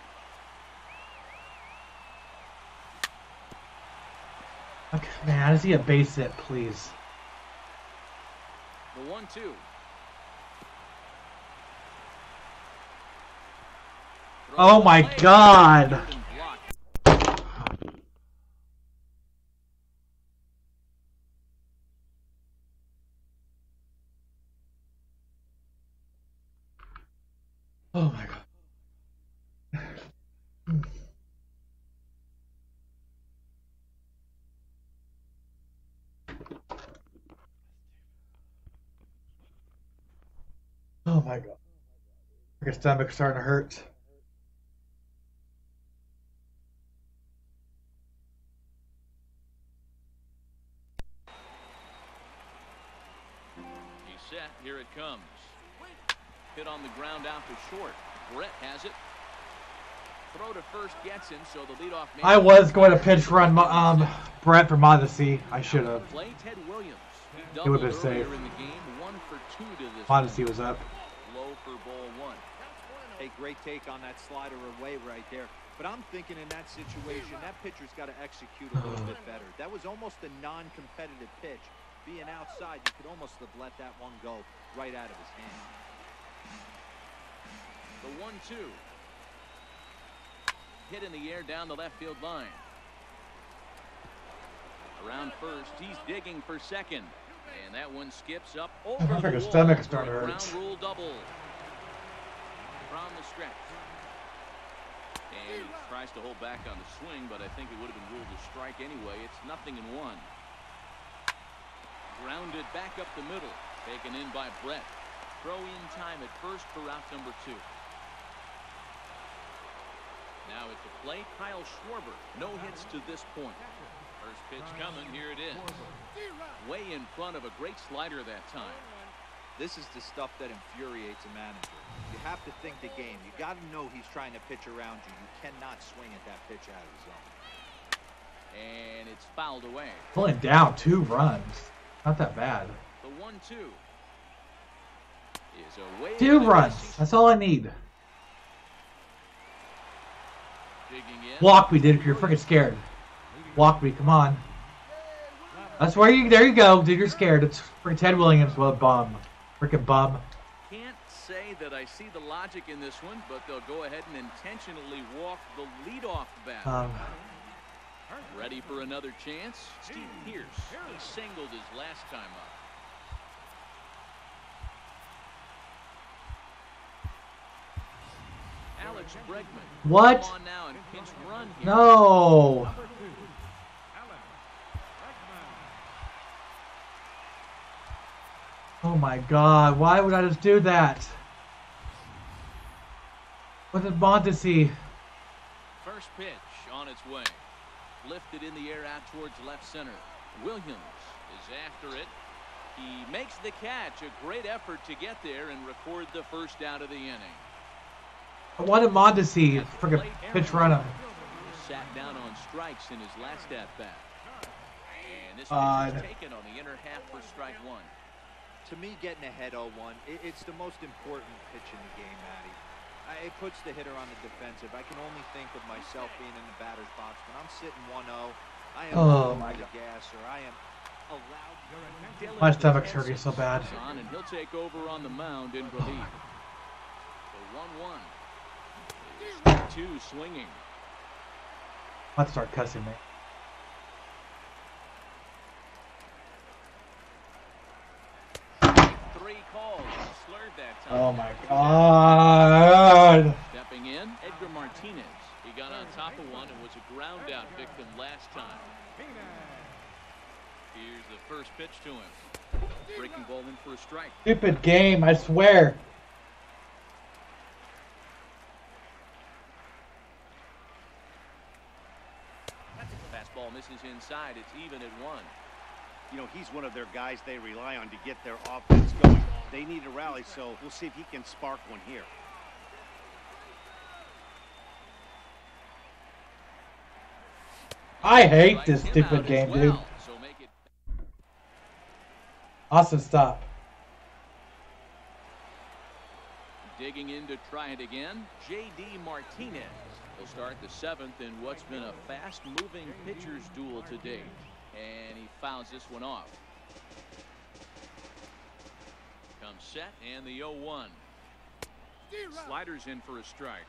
Okay, man, I just need a base hit, please. The 1-2. Oh my God. Oh my God. Oh my God. My stomach's starting to hurt. He's set. Here it comes. Hit on the ground out to short. Brett has it. Throw to first gets him, so the leadoff man. I was going to pitch run Brett for Mondesi. I should have. Play Ted Williams. It would have been safe. In the game, 1 for 2 to this. Mondesi was up. Low for ball 1. Hey, great take on that slider away right there. But I'm thinking in that situation, that pitcher's got to execute a little bit better. That was almost a non-competitive pitch. Being outside, you could almost have let that one go right out of his hand. The 1-2. Hit in the air down the left field line. Around first, he's digging for second. And that one skips up over the His wall stomach's for a starting to hurt. ground rule double. From the stretch. And he tries to hold back on the swing, but I think it would have been ruled a strike anyway. It's 0-1. Grounded back up the middle. Taken in by Brett. Throw in time at first for out number 2. Now at the plate, Kyle Schwarber. No hits to this point. First pitch coming. Here it is. Way in front of a great slider that time. This is the stuff that infuriates a manager. You have to think the game. You got to know he's trying to pitch around you. You cannot swing at that pitch out of the zone. And it's fouled away. Pulling down 2 runs. Not that bad. The 1-2 is away. 2 runs. That's all I need. Walk me, dude. You're freaking scared. Walk me. Come on. That's where you. There you go, dude. You're scared. It's freaking Ted Williams. What a bum. Freaking bum. Can't say that I see the logic in this one, but they'll go ahead and intentionally walk the leadoff bat. Ready for another chance? Steve Pierce. He singled his last time up. Alex Bregman. What? Come on now and pinch run here. No. Oh my God. Why would I just do that? What did Mondesi? First pitch on its way. Lifted in the air out towards left center. Williams is after it. He makes the catch. A great effort to get there and record the first out of the inning. I wanted Mondesi freaking pitch run him. He sat down on strikes in his last at bat. And this pitch is taken on the inner half for strike 1. To me, getting ahead 0-1, it's the most important pitch in the game, Matty. It puts the hitter on the defensive. I can only think of myself being in the batter's box. When I'm sitting 1-0, I am Oh on my the God. gas, or I am allowed. My stomach's hurting so bad. On, and he'll take over on the mound in relief. The 1-1. 2 swinging. Let's start cussing me. Three calls. Slurred that time. Oh my God. Stepping in, Edgar Martinez. He got on top of one and was a ground out victim last time. Here's the first pitch to him. Breaking ball in for a strike. Stupid game, I swear. Fastball misses inside. It's even at 1. You know, he's one of their guys they rely on to get their offense going. They need a rally, so we'll see if he can spark one here. I hate this stupid game, dude. So make it. Austin, stop. Digging in to try it again, J.D. Martinez. He'll start the 7th in what's been a fast-moving pitcher's duel to date. And he fouls this one off. Comes set, and the 0-1. Sliders in for a strike.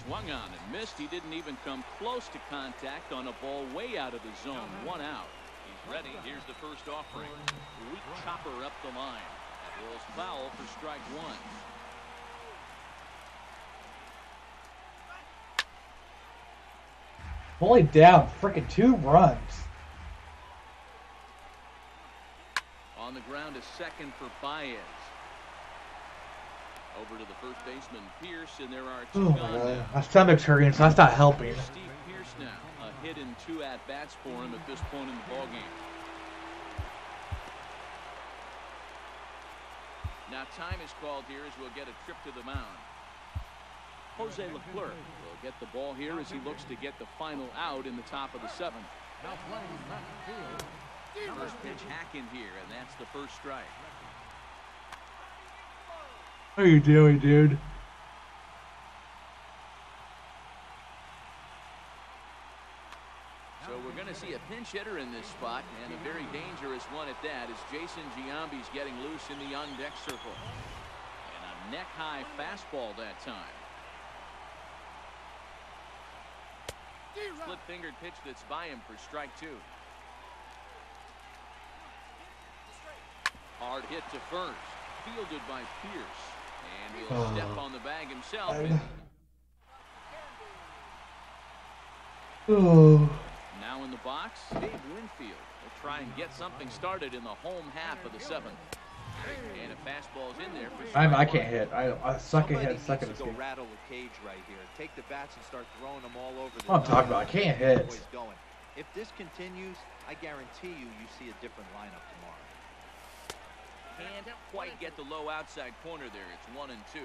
Swung on and missed. He didn't even come close to contact on a ball way out of the zone. 1 out. He's ready. Here's the first offering. Weak chopper up the line. That rolls foul for strike 1. Only down freaking 2 runs. On the ground, a second for Baez. Over to the first baseman, Pierce, and there are 2 Oh my gone God. now. My stomach's hurting, so that's not helping. Steve Pierce now. A hit and 2 at-bats for him at this point in the ballgame. Now time is called here as we'll get a trip to the mound. Jose Leclerc will get the ball here as he looks to get the final out in the top of the 7th. First pitch hack in here, and that's the first strike. What are you doing, dude? So we're going to see a pinch hitter in this spot, and a very dangerous one at that, as Jason Giambi's getting loose in the on-deck circle. And a neck-high fastball that time. Split-fingered pitch that's by him for strike 2. Hard hit to first. Fielded by Pierce. And he'll step on the bag himself. Now in the box, Dave Winfield will try and get something started in the home half of the 7th. And a fastball's in there for I can't hit. I suck at hit. Suck at this this game. rattle the cage right here. Take the bats and start throwing them all over the What I'm talking about. I can't hit. Going. If this continues, I guarantee you see a different lineup tomorrow. Can't quite get the low outside corner there. It's 1 and 2.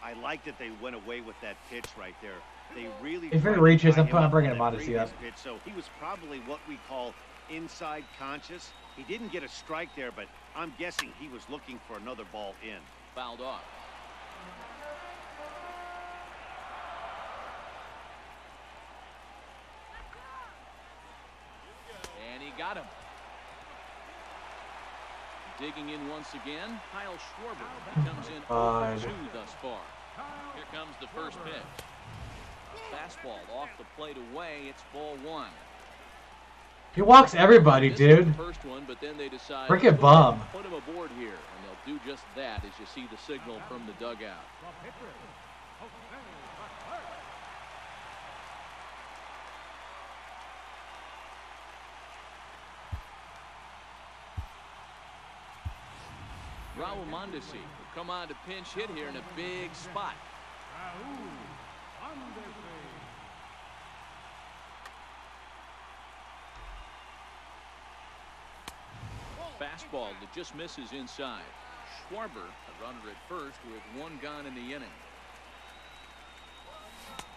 I like that they went away with that pitch right there. They really. If it tried to reaches, tie I'm up bringing on him that on to see previous that. pitch, so he was probably what we call inside conscious. He didn't get a strike there, but I'm guessing he was looking for another ball in. Fouled off. And he got him. Digging in once again, Kyle Schwarber. He comes in 0-2 thus far. Here comes the first pitch. Fastball off the plate away. It's ball 1. He walks everybody, This is dude. the first one, but then they decide Freaking bum. put him aboard here, and they'll do just that as you see the signal from the dugout. Raul Mondesi will come on to pinch hit here in a big spot. Fastball that just misses inside. Schwarber, a runner at first with 1 gone in the inning.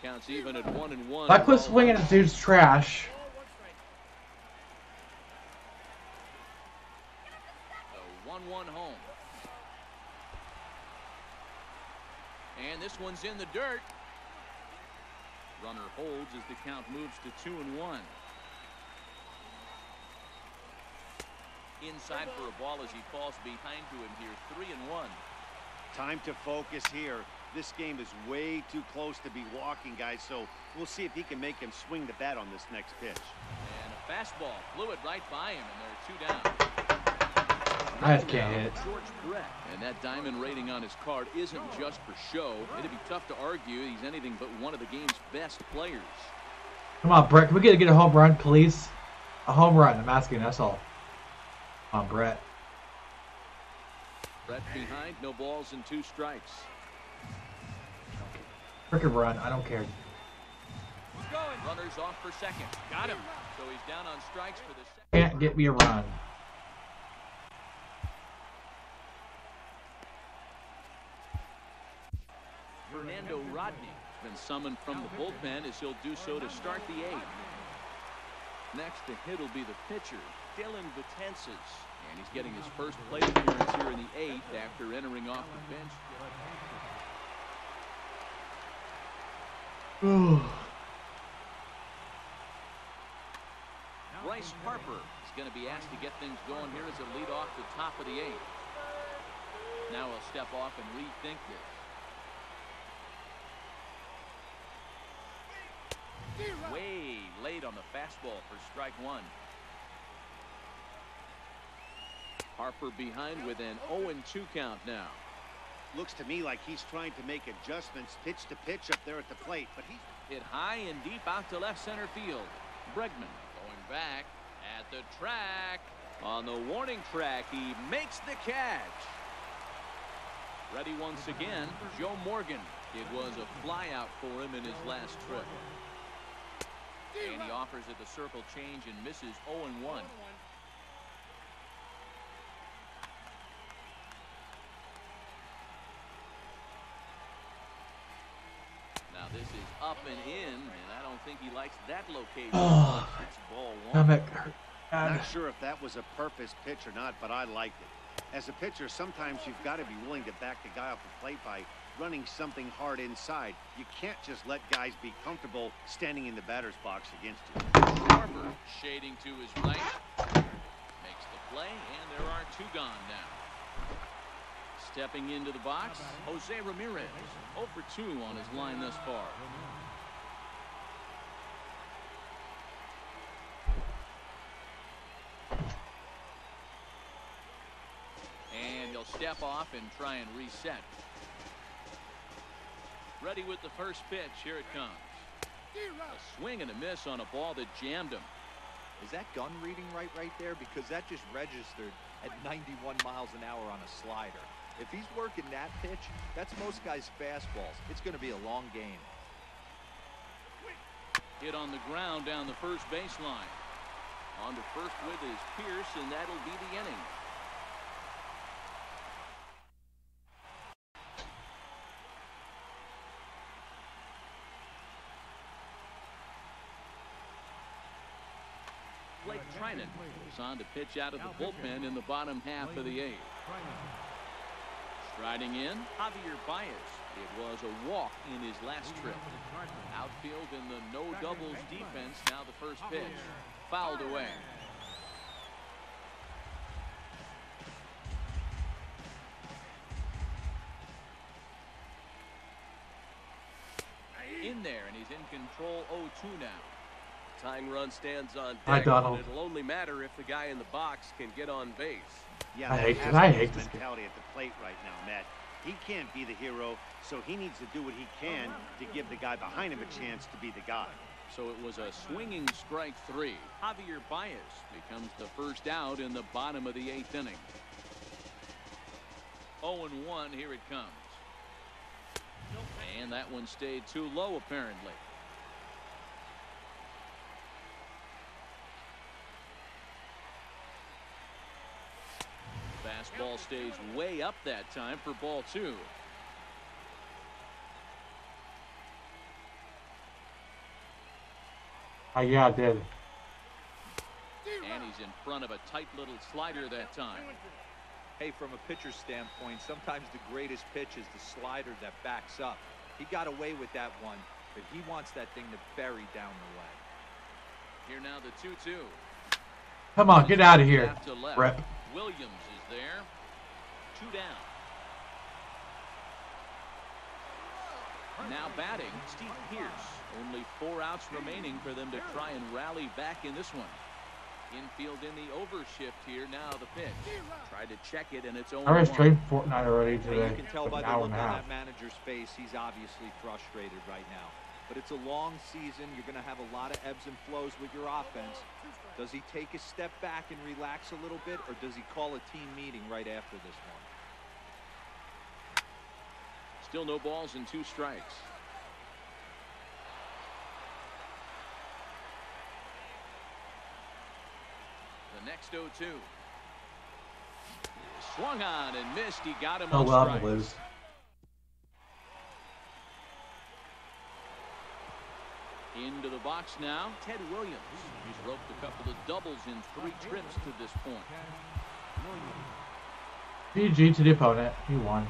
Counts even at 1-1. I quit swinging at dude's trash. A 1-1 home. And this one's in the dirt. Runner holds as the count moves to 2-1. Inside for a ball as he falls behind to him here, 3-1. Time to focus here. This game is way too close to be walking, guys, so we'll see if he can make him swing the bat on this next pitch. And a fastball flew it right by him, and there are 2 down. I just can't hit. George Brett. And that diamond rating on his card isn't just for show. It'd be tough to argue he's anything but one of the game's best players. Come on, Brett. Can we get a home run, please? A home run. I'm asking. That's all. Come on, Brett. Brett behind. No balls and 2 strikes. Frickin' run. I don't care. Runners off for second. Got him. So he's down on strikes for the second. Can't get me a run. Fernando Rodney has been summoned from the bullpen as he'll do so to start the 8th. Next to hit will be the pitcher, Dylan Betances. And he's getting his first plate appearance here in the 8th after entering off the bench. Bryce Harper is going to be asked to get things going here as a lead off the top of the 8th. Now he'll step off and rethink this. Way late on the fastball for strike 1. Harper behind with an 0-2 count now. Looks to me like he's trying to make adjustments pitch to pitch up there at the plate, but he's Hit high and deep out to left center field. Bregman going back at the track. On the warning track, he makes the catch. Ready once again, Joe Morgan. It was a flyout for him in his last trip. And he offers it the circle change and misses 0-1. Now this is up and in, and I don't think he likes that location. It's ball 1. not sure if that was a purpose pitch or not, but I liked it. As a pitcher, sometimes you've got to be willing to back the guy off the plate by running something hard inside. You can't just let guys be comfortable standing in the batter's box against you. Harper shading to his right. Makes the play, and there are 2 gone now. Stepping into the box, Jose Ramirez. 0 for 2 on his line thus far. And he'll step off and try and reset. Ready with the first pitch. Here it comes. A swing and a miss on a ball that jammed him. Is that gun reading right there? Because that just registered at 91 miles an hour on a slider. If he's working that pitch, that's most guys' fastballs. It's going to be a long game. Hit on the ground down the first baseline. On to first with is Pierce, and that'll be the inning. Blake Trinan goes on to pitch out of the bullpen in the bottom half of the 8th. Striding in, Javier Baez. It was a walk in his last trip. Outfield in the no doubles defense. Now the first pitch. Fouled away. In there, and he's in control 0-2 now. Tying run stands on deck. Hi, Donald. It'll only matter if the guy in the box can get on base. Yeah, I hate this mentality at the plate right now, Matt. He can't be the hero, so he needs to do what he can to give the guy behind him a chance to be the guy. So it was a swinging strike 3. Javier Baez becomes the first out in the bottom of the 8th inning. 0-1, here it comes. And that one stayed too low, apparently. Fastball stays way up that time for ball 2. Yeah, I did. And he's in front of a tight little slider that time. Hey, from a pitcher's standpoint, sometimes the greatest pitch is the slider that backs up. He got away with that one, it. He wants that thing to bury down the leg. Here now the 2-2. Come on, get out of here. Rep. Williams is there. 2 down. Now batting, Steve Pierce. Only 4 outs remaining for them to try and rally back in this one. Infield in the overshift here. Now the pitch. Tried to check it, and it's only. I was trading Fortnite already today. You can tell by the look on that manager's face, he's obviously frustrated right now. But it's a long season. You're going to have a lot of ebbs and flows with your offense. Does he take a step back and relax a little bit, or does he call a team meeting right after this one? Still no balls and 2 strikes. The next 0-2. Swung on and missed. He got him on strikes. Lose. Into the box now, Ted Williams. He's roped a couple of doubles in 3 trips to this point. GG to the opponent. He won.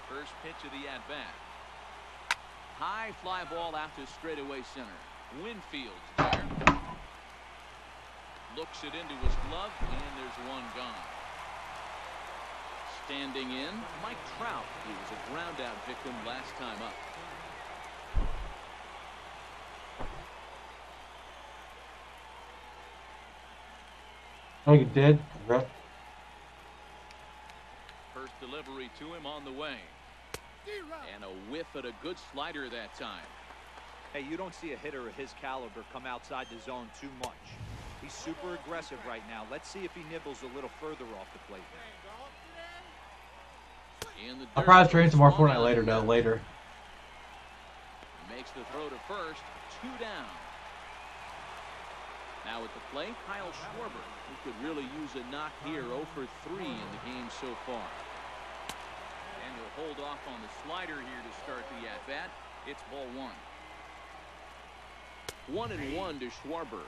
First pitch of the at-bat. High fly ball out to straightaway center. Winfield's there. Looks it into his glove, and there's one gone. Standing in, Mike Trout. He was a ground-out victim last time up. Oh, you did? Rep. First delivery to him on the way. And a whiff at a good slider that time. Hey, you don't see a hitter of his caliber come outside the zone too much. He's super aggressive right now. Let's see if he nibbles a little further off the plate. I'll probably train some more Fortnite later, though. Later. Makes the throw to first. 2 down. Now at the plate, Kyle Schwarber, who could really use a knock here. 0 for 3 in the game so far. And he'll hold off on the slider here to start the at-bat. It's ball 1. 1-1 to Schwarber.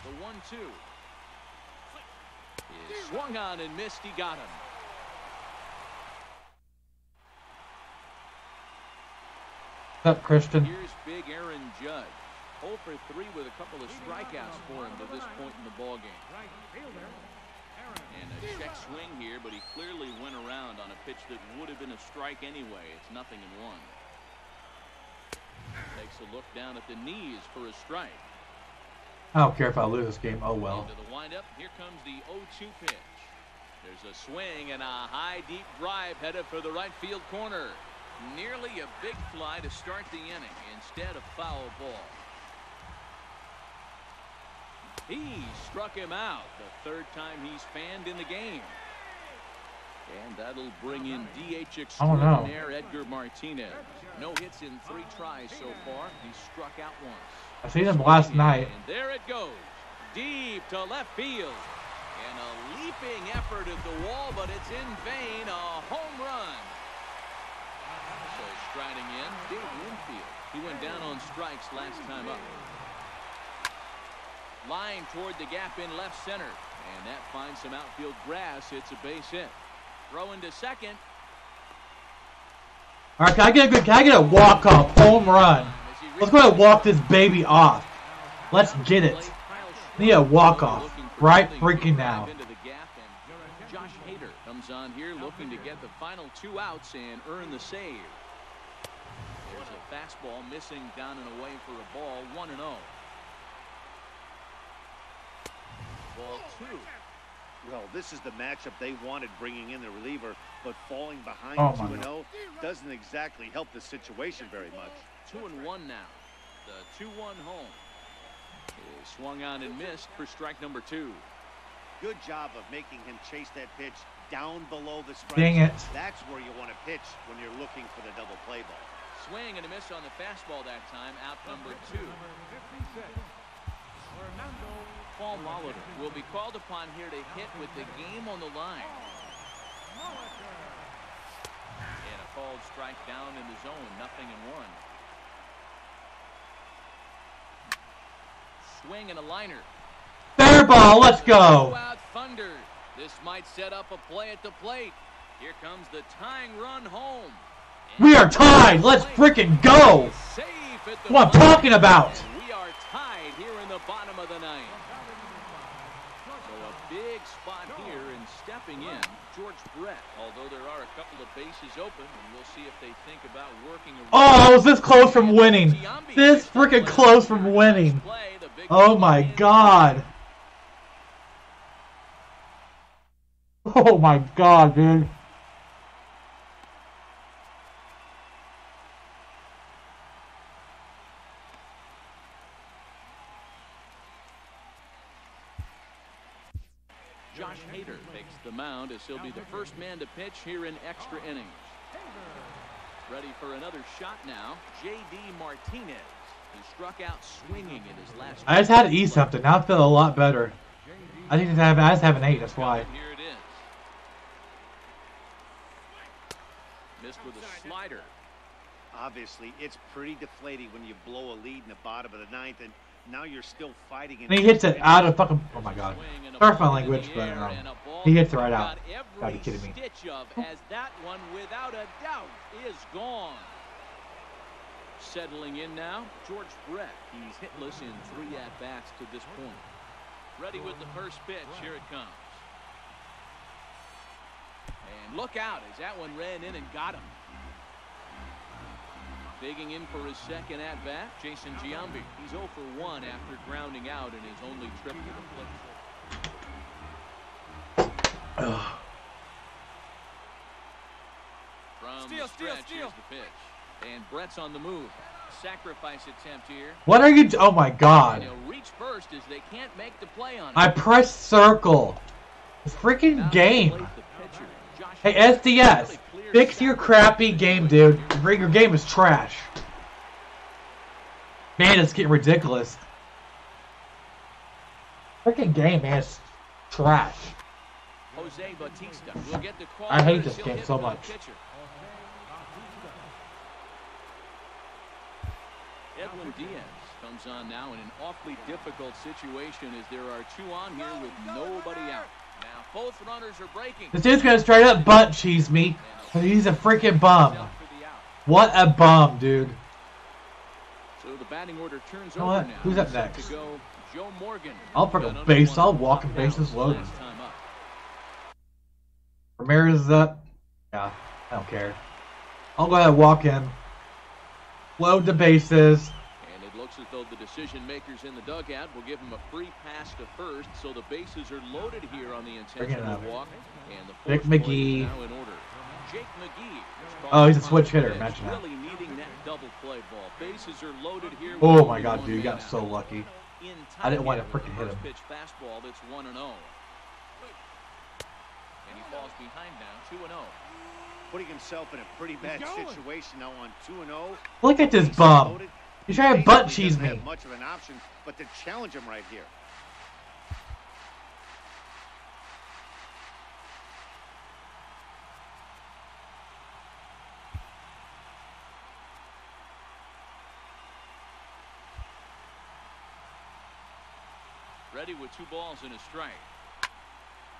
The 1-2 is swung on and missed. He got him. What's up, Christian? Here's big Aaron Judge. 0 for 3 with a couple of strikeouts for him to this point in the ballgame. And a check swing here, but he clearly went around on a pitch that would have been a strike anyway. It's 0-1. Takes a look down at the knees for a strike. I don't care if I lose this game. Oh, well. Into the windup. Here comes the 0-2 pitch. There's a swing and a high, deep drive headed for the right field corner. Nearly a big fly to start the inning. Instead, a foul ball. He struck him out. The 3rd time he's fanned in the game. And that'll bring in DH extraordinaire Edgar Martinez. No hits in 3 tries so far. He struck out once. I seen him last night. And there it goes. Deep to left field. And a leaping effort at the wall, but it's in vain. A home run. So striding in, Dave Winfield. He went down on strikes last time up. Line toward the gap in left center. And that finds some outfield grass. It's a base hit. Throw into second. All right, can I get a walk-off home run? Let's go ahead and walk this baby off. Let's get it. Need a walk-off right freaking now. Josh Hader comes on here looking to get the final 2 outs and earn the save. There's a fastball missing down and away for a ball. 1-0. Ball 2. Well, this is the matchup they wanted, bringing in the reliever, but falling behind 2-0 doesn't exactly help the situation very much. 2-1 now. The 2-1 home is swung on and missed for strike number 2. Good job of making him chase that pitch down below the strike. Dang it. That's where you want to pitch when you're looking for the double play ball. Swing and a miss on the fastball that time. Out number 2. Paul Molitor will be called upon here to hit with the game on the line. And a called strike down in the zone. 0-1. Swing and a liner. Fair Fire ball, let's go. Thunder. This might set up a play at the plate. Here comes the tying run home. We are tied. Let's freaking go. That's what I'm talking about. We are tied here in the bottom of the ninth. So a big spot here, and stepping in, George Brett. Although there are a couple of bases open, and we'll see if they think about working around. Oh, I was this close from winning. This freaking close from winning. Oh my God. Oh my God, dude. Josh Hader takes the mound as he'll be the first man to pitch here in extra innings. Ready for another shot now, J.D. Martinez, who struck out swinging in his last. I just had to eat something. Now I feel a lot better. I think I just haven't ate. That's why. Here it is. Missed with a slider. Obviously, it's pretty deflating when you blow a lead in the bottom of the ninth, and now you're still fighting. And he hits it out of fucking. Oh my God. Sorry for my language, but he hits it right out. Gotta be kidding me. As that one, without a doubt, is gone. Settling in now, George Brett. He's hitless in 3 at-bats to this point. Ready with the first pitch. Here it comes. And look out as that one ran in and got him. Digging in for his second at-bat, Jason Giambi. He's 0 for 1 after grounding out in his only trip to the plate. From the stretch, here's the pitch. And Brett's on the move. Sacrifice attempt here. What are you? Oh my God. And he'll reach first as they can't make the play on it. I pressed circle. This freaking game. Hey, SDS. Fix your crappy game, dude. Your game is trash. Man, it's getting ridiculous. Freaking game, man, it's trash. Jose Bautista will get the call. I hate this game so much. Edwin Diaz comes on now in an awfully difficult situation as there are 2 on here with nobody out. Now both runners are breaking. This dude's gonna straight up butt cheese me. He's a freaking bum. What a bum, dude. So the batting order turns over now. Who's up next? To go, Joe Morgan. I'll freaking base. I'll walk and bases loaded. Ramirez is up. Yeah, I don't care. I'll go ahead and walk in. Load the bases. And it looks as though the decision makers in the dugout will give him a free pass to first, so the bases are loaded here on the intentional walk. And the Vic McGee. now in order. Jake McGee. Oh, he's a switch hitter. Imagine that. Really needing that double play ball. Bases are loaded here. Oh my God, dude, you got so lucky. I didn't want to freaking hit him. Pitch fastball that's 1-0. And he falls behind now, 2-0. Putting himself in a pretty bad situation now on 2-0. Look at this bum. He's trying to butt cheese me. Have much of an option, but to challenge him right here. Ready with 2 balls and a strike.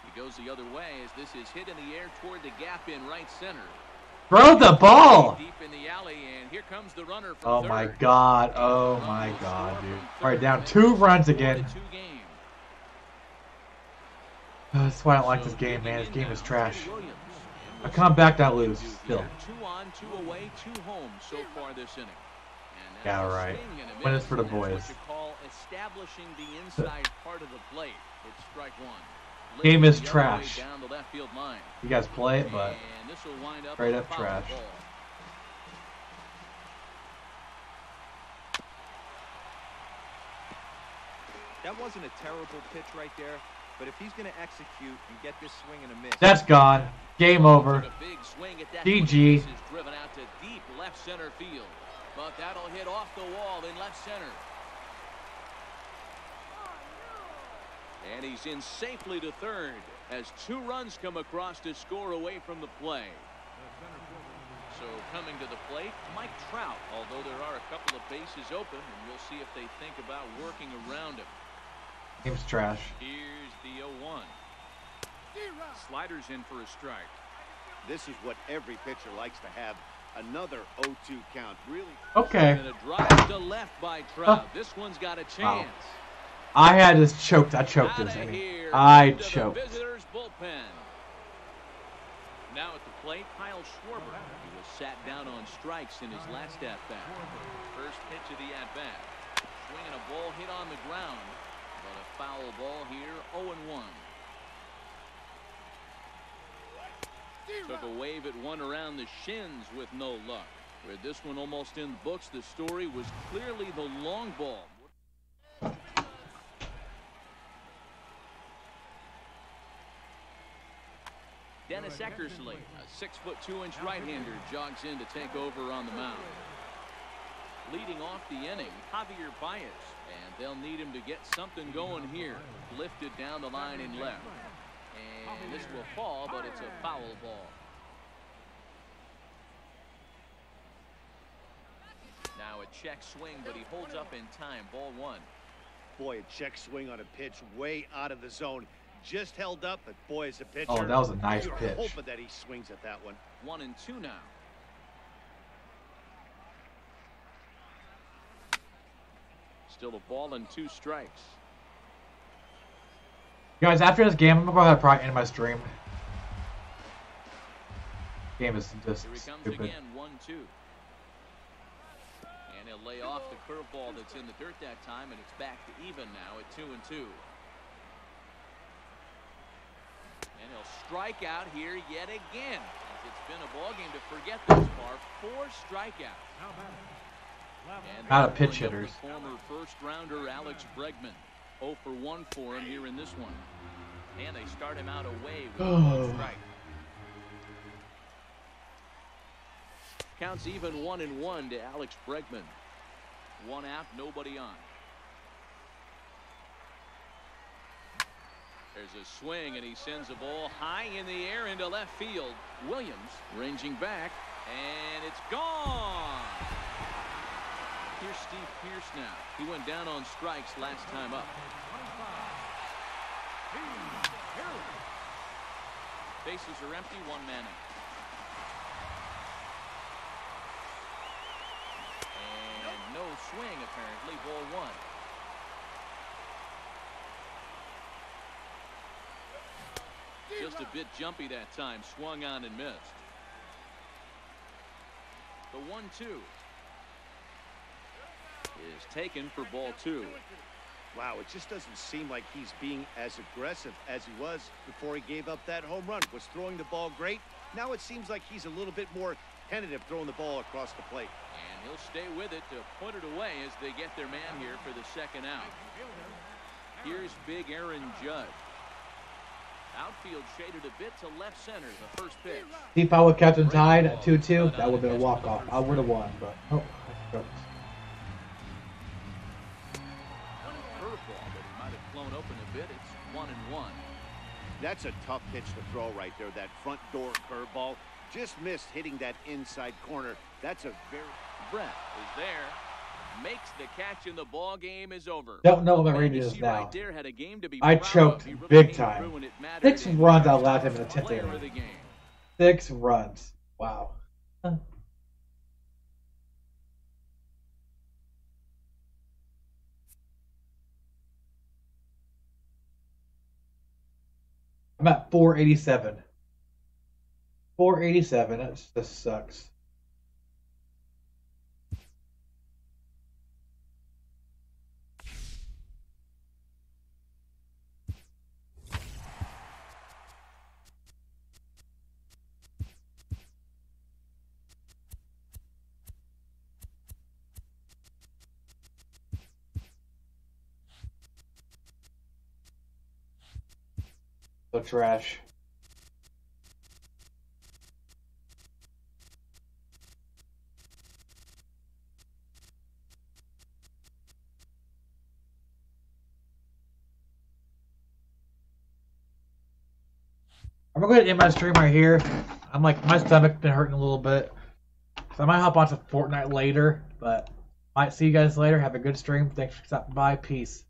He goes the other way as this is hit in the air toward the gap in right center. Throw the ball. Deep in the alley, and here comes the runner from Oh third. my God. Oh my God, dude. All right, down 2 runs again. That's why I don't like this game, man. This game is trash. I come back to lose still. 2 on, 2 away, 2 home so far this inning. Yeah, right. Win is for the boys. What you call establishing the inside part of the plate. It's strike 1. Game is trash. Down the left field line. You guys play it, but And this will wind up straight up trash. That wasn't a terrible pitch right there, but if he's going to execute and get this swing and a miss. That's gone. Game over. GG. Driven out to deep left center field, but that'll hit off the wall in left center. And he's in safely to third as 2 runs come across to score away from the play. So coming to the plate, Mike Trout, although there are a couple of bases open, and we'll see if they think about working around him. Game's trash. Here's the 0-1. Sliders in for a strike. This is what every pitcher likes to have. Another 0-2 count. Really. Okay. And a drive to left by Trout. This one's got a chance. I had this choked. I choked this inning. I choked. Visitors bullpen. Now at the plate, Kyle Schwarber. He was sat down on strikes in his last at-bat. First pitch of the at-bat. Swinging a ball hit on the ground. But a foul ball here, 0-1. Took a wave at one around the shins with no luck. Where this one almost in the books, the story was clearly the long ball. Dennis Eckersley, a 6'2" right-hander, jogs in to take over on the mound. Leading off the inning, Javier Baez, and they'll need him to get something going here. Lifted down the line and left. And this will fall, but it's a foul ball. Now a check swing, but he holds up in time. Ball 1. Boy, a check swing on a pitch way out of the zone. Just held up, but boy, as a pitcher. Oh, that was a nice you're pitch. hoping that he swings at that one. 1-2 now. Still a ball and 2 strikes. Guys, after this game, I'm gonna probably end my stream. Game is just Here he comes stupid. again, 1-2. And he'll lay off the curveball that's in the dirt that time, and it's back to even now at 2-2. And he'll strike out here yet again. As it's been a ball game to forget this far. 4 strikeouts. And Out of pitch hitters. the former first-rounder Alex Bregman. 0 for 1 for him here in this one. And they start him out away with a strike. Counts even 1-1 to Alex Bregman. 1 out, nobody on. There's a swing, and he sends a ball high in the air into left field. Williams ranging back, and it's gone. Here's Steve Pearce now. He went down on strikes last time up. Bases are empty, 1 man out. And no swing, apparently. Ball 1. Just a bit jumpy that time. Swung on and missed. The 1-2 is taken for ball 2. Wow, it just doesn't seem like he's being as aggressive as he was before he gave up that home run. Was throwing the ball great. Now it seems like he's a little bit more tentative throwing the ball across the plate. And he'll stay with it to put it away as they get their man here for the second out. Here's big Aaron Judge. Outfield shaded a bit to left center, the first pitch. If I would have kept him tied at 2-2, that would have been a walk-off. I would have won, but oh, I choked. Curveball, but he might have flown open a bit. It's 1-1. That's a tough pitch to throw right there. That front door curveball just missed hitting that inside corner. That's a very... Brett is there. Makes the catch, and the ball game is over. Don't know what my rating is now. Right there had a game to be I proud choked of. He really big came time. through when it mattered. 6 runs I allowed him in the 10th Player inning. of the game. 6 runs. Wow. I'm at 487. 487. That just sucks. So trash. I'm gonna go ahead and end my stream right here. I'm like, my stomach's been hurting a little bit. So I might hop onto Fortnite later, but might see you guys later. Have a good stream. Thanks for stopping by. Peace.